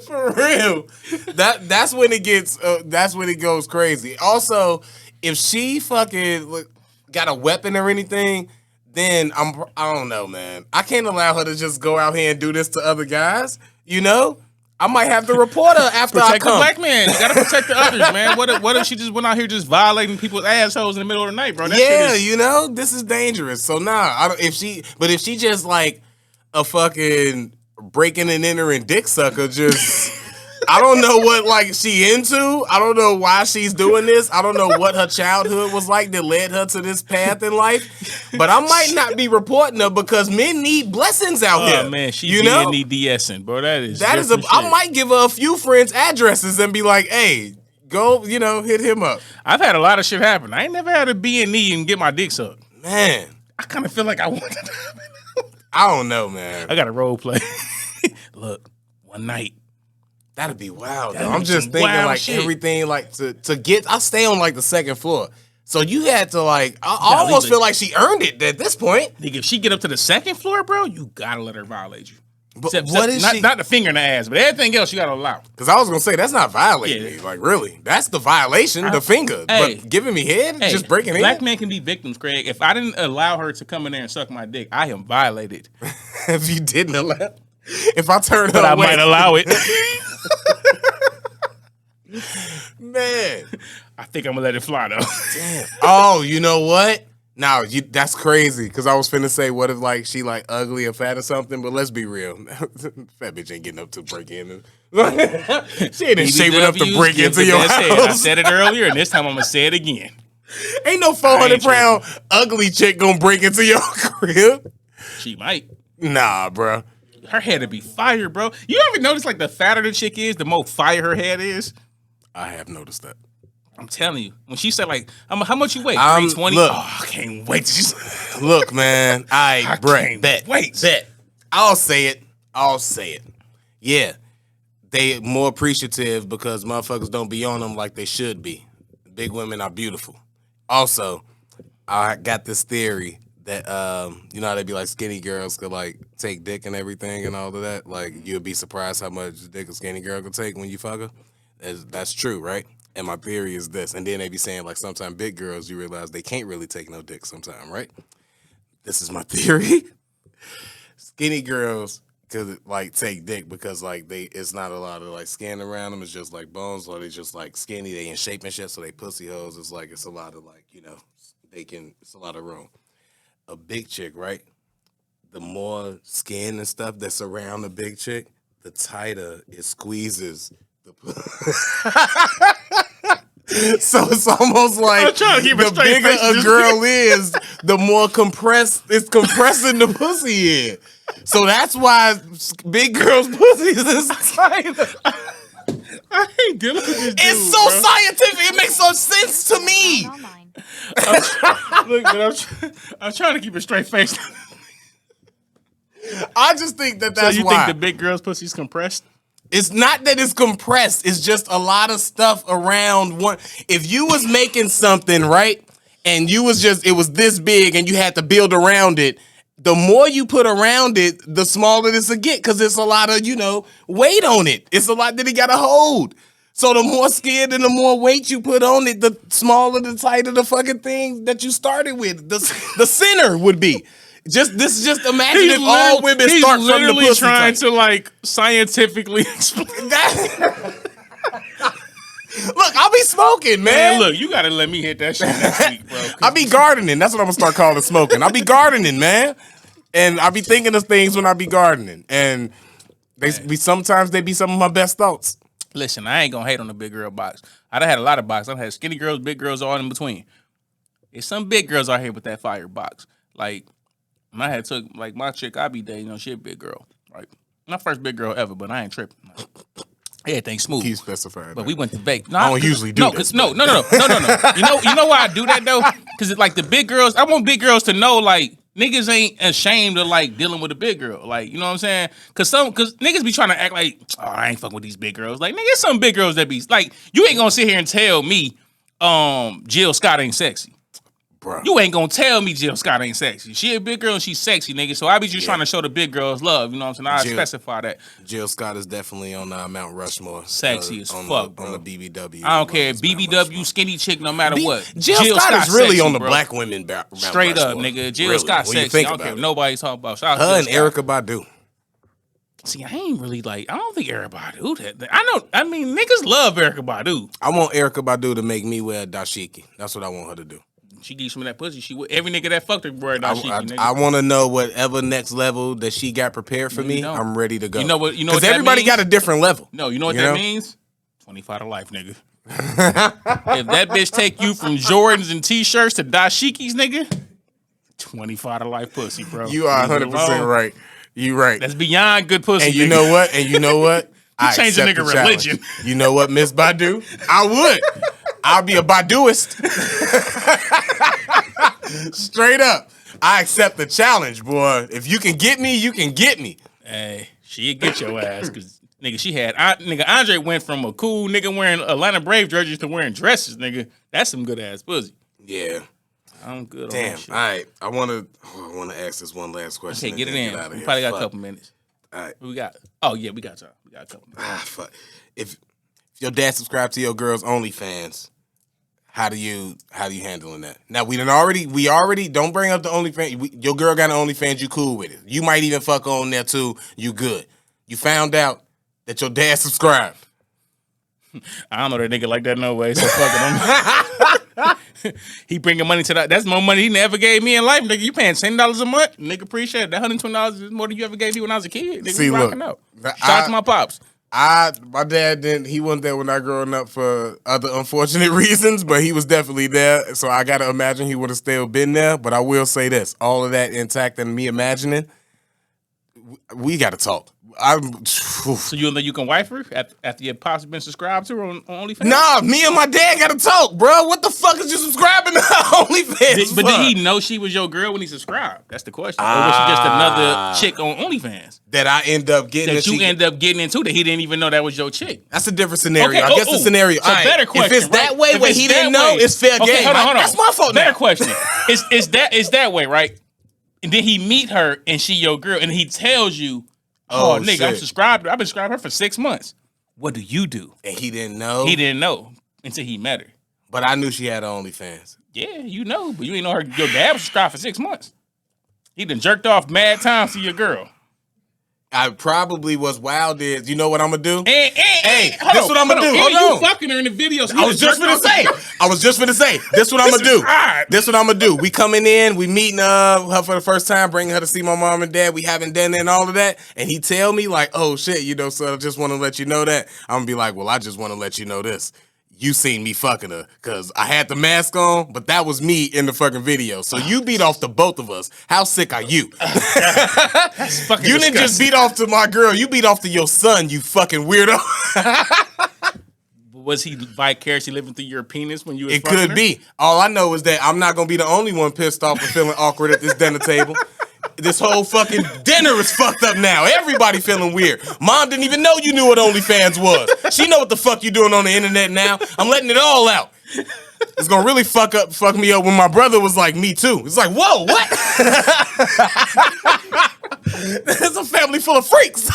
For real. That's when it gets that's when it goes crazy. Also, if she fucking got a weapon or anything, then I don't know, man. I can't allow her to just go out here and do this to other guys, you know? I might have to report her after I come. Protect the black man. You gotta protect the others, man. What if she just went out here just violating people's assholes in the middle of the night, bro? That yeah, you know, this is dangerous. So if she just like a fucking breaking and entering dick sucker, just I don't know what like she into. I don't know why she's doing this. I don't know what her childhood was like that led her to this path in life. But I might not be reporting her because men need blessings out here. Oh man, she need de-essing, bro. That is I might give her a few friends' addresses and be like, hey, go, hit him up. I've had a lot of shit happen. I ain't never had a B&E and get my dick sucked. Man, I kind of feel like I want that to happen. I don't know, man. I got a role play. Look, one night. That'd be wild, though. I'm just thinking, like, shit. Everything, like, to get... I stay on, like, the second floor. So you had to, like... I almost feel like she earned it at this point. Nigga, if she get up to the second floor, bro, you gotta let her violate you. But what is she... Not the finger in the ass, but everything else you gotta allow. Because I was gonna say, that's not violating me. Like, really. That's the violation, the finger. Hey, but giving me head, just breaking in. Black men can be victims, Craig. If I didn't allow her to come in there and suck my dick, I am violated. If you didn't allow... If I turned her away... But I might allow it. Man. I think I'm gonna let it fly though. Damn. Oh, you know what? Now that's crazy. Cause I was finna say, what if like she like ugly or fat or something? But let's be real, fat bitch ain't getting up to break in. She ain't in shape enough to break into your house. I said it earlier, and this time I'm gonna say it again. Ain't no 400-pound ugly chick gonna break into your crib. She might. Nah, bro. Her head would be fire, bro. You ever notice like the fatter the chick is, the more fire her head is? I have noticed that. I'm telling you. When she said like, how much you weigh? 320? Look, Oh, I can't wait. Look, man. I can't bet. Wait. Bet. I'll say it. Yeah. They more appreciative because motherfuckers don't be on them like they should be. Big women are beautiful. Also, I got this theory that you know how they be like skinny girls could like take dick and everything and all of that. Like you'll be surprised how much dick a skinny girl could take when you fuck her. That's true, right? And my theory is this. And then they be saying like sometimes big girls you realize they can't really take no dick sometime, right? This is my theory. Skinny girls could like take dick because like it's not a lot of like skin around them. It's just like bones, or they just like skinny. They in shape and shit. So they pussy hoes. It's like it's a lot of like it's a lot of room. A big chick, right? The more skin and stuff that's around the big chick, the tighter it squeezes the So it's almost like the bigger a girl is, the more compressed it's compressing the pussy in. So that's why big girls' pussies is tighter. I ain't dealing with this dude, it's so scientific. It makes so sense to me. I'm trying to keep a straight face. I just think that's so you why. think the big girl's pussy's compressed? It's not that it's compressed. It's just a lot of stuff around one. If you was making something, right, and it was this big and you had to build around it, the more you put around it, the smaller this will get because it's a lot of, weight on it. It's a lot that it got to hold. So the more skin and the more weight you put on it, the smaller, the tighter the fucking thing that you started with. The center would be. This is just imagine if all women start from the pussy. He's literally trying to like scientifically explain that. Look, I'll be smoking, man. Look, you gotta let me hit that shit next week, bro. I'll be gardening. That's what I'm gonna start calling smoking. I'll be gardening, man. And I'll be thinking of things when I be gardening. And sometimes they be some of my best thoughts. Listen, I ain't gonna hate on the big girl box. I done had a lot of boxes. I've had skinny girls, big girls, all in between. There's some big girls out here with that fire box. Like, when I had took, like, my chick I be dating, she a big girl. Right? My first big girl ever, but I ain't tripping. Everything smooth. Keep specifying. But we went to Vegas. I don't usually do that. No. You know why I do that, though? Because it's like the big girls, I want big girls to know, like, niggas ain't ashamed of, like, dealing with a big girl. Like, you know what I'm saying? Because niggas be trying to act like, oh, I ain't fucking with these big girls. Like, nigga, some big girls that be, like, you ain't gonna sit here and tell me Jill Scott ain't sexy. Bruh. You ain't gonna tell me Jill Scott ain't sexy. She a big girl and she's sexy, nigga. So I be just trying to show the big girls love. You know what I'm saying? I specify that. Jill Scott is definitely on Mount Rushmore. Sexy as fuck, bro. On the BBW. I don't care. BBW, skinny chick, no matter what. Jill Scott is really on the black women Mount straight Rushmore. up, nigga. Jill Scott sexy. I don't care what nobody's talking about. Her and Erykah Badu. See, I ain't really like, I don't think Erykah Badu. I mean, niggas love Erykah Badu. I want Erykah Badu to make me wear a dashiki. That's what I want her to do. She gives some of that pussy. Every nigga that fucked her wear a dashiki, nigga. I want to know whatever next level that she got prepared for me. I'm ready to go. You know what? Because everybody got a different level. No, you know what that means? 25 to life, nigga. If that bitch take you from Jordans and t-shirts to dashikis, nigga, 25 to life pussy, bro. You are 100% right. You right. That's beyond good pussy. And you know what? You change a nigga religion. You know what, Miss Badu? I would. I'll be a Baduist. Straight up. I accept the challenge, boy. If you can get me, you can get me. Hey, she'll get your ass. Because, nigga, Andre went from a cool nigga wearing Atlanta Brave jerseys to wearing dresses, nigga. That's some good ass pussy. Yeah. I'm good on Damn. that shit. All right. I want to ask this one last question. Okay, get it in. We probably got a couple minutes. All right. What we got? Oh, yeah, we got time. We got a couple minutes. Fuck. If your dad subscribed to your girl's OnlyFans, how do you handling that? Now we already don't bring up the OnlyFans. Your girl got an OnlyFans, you cool with it. You might even fuck on there too. You good. You found out that your dad subscribed. I don't know that nigga like that no way. So fuck it. He bringing money to that. That's more money he never gave me in life, nigga. You paying $10 a month, nigga. Appreciate it. That $120 is more than you ever gave me when I was a kid. Nigga, See, we rocking look, out. Shout out to my pops. My dad didn't. He wasn't there when I growing up for other unfortunate reasons, but he was definitely there. So I gotta imagine he would have still been there. But I will say this: all of that intact and me imagining, we gotta talk. So you know you can wife her after your pops been subscribed to her on OnlyFans? Nah, me and my dad gotta talk, bro. What the fuck is you subscribing to OnlyFans? But did he know she was your girl when he subscribed? That's the question. Or was she just another chick on OnlyFans that I end up getting? That you end up getting into that he didn't even know that was your chick? That's a different scenario. Okay, I guess the scenario. So better question. If it's that way, where he didn't know, it's fair game. Hold on. That's my fault. Better now. question. Is that way, right? And then he meet her and she your girl, and he tells you, "Oh, nigga, shit. I'm subscribed. I've been subscribed her for 6 months. What do you do?" And he didn't know. He didn't know until he met her. But I knew she had OnlyFans. Yeah, you know, but you didn't know her. Your dad was subscribed for 6 months. He done jerked off mad times to your girl. I probably was wild. Is you know what I'm gonna do? Hey, this what I'm gonna do. Hold you on. fucking her in the video. So I was just gonna say. This what I'm gonna do. This what I'm gonna do. We coming in. We meeting her for the first time, bringing her to see my mom and dad. We having dinner and all of that. And he tell me like, "Oh shit, you know, so I just want to let you know that." I'm gonna be like, "Well, I just want to let you know this. You seen me fucking her because I had the mask on, but that was me in the fucking video. So you beat off to both of us. How sick are you? That's fucking You didn't just beat off to my girl. You beat off to your son, you fucking weirdo." Was he vicariously living through your penis when you was It could her? be. All I know is that I'm not going to be the only one pissed off and feeling awkward at this dinner table. This whole fucking dinner is fucked up now. Everybody feeling weird. Mom didn't even know you knew what OnlyFans was. She know what the fuck you doing on the internet now. I'm letting it all out. It's gonna really fuck me up when my brother was like, "Me too." It's like, whoa, what? It's a family full of freaks.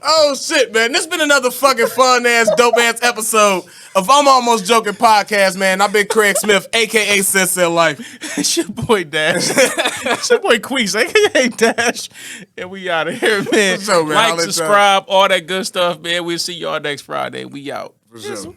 Oh shit, man. This been another fucking fun ass, dope ass episode of I'm Almost Joking podcast, man. I've been Craig Smith, aka Sense in Life. It's your boy Dash. It's your boy Queese, aka Dash. And we out of here, man. For sure, man. Like, subscribe, all that good stuff, man. We'll see y'all next Friday. We out. For sure.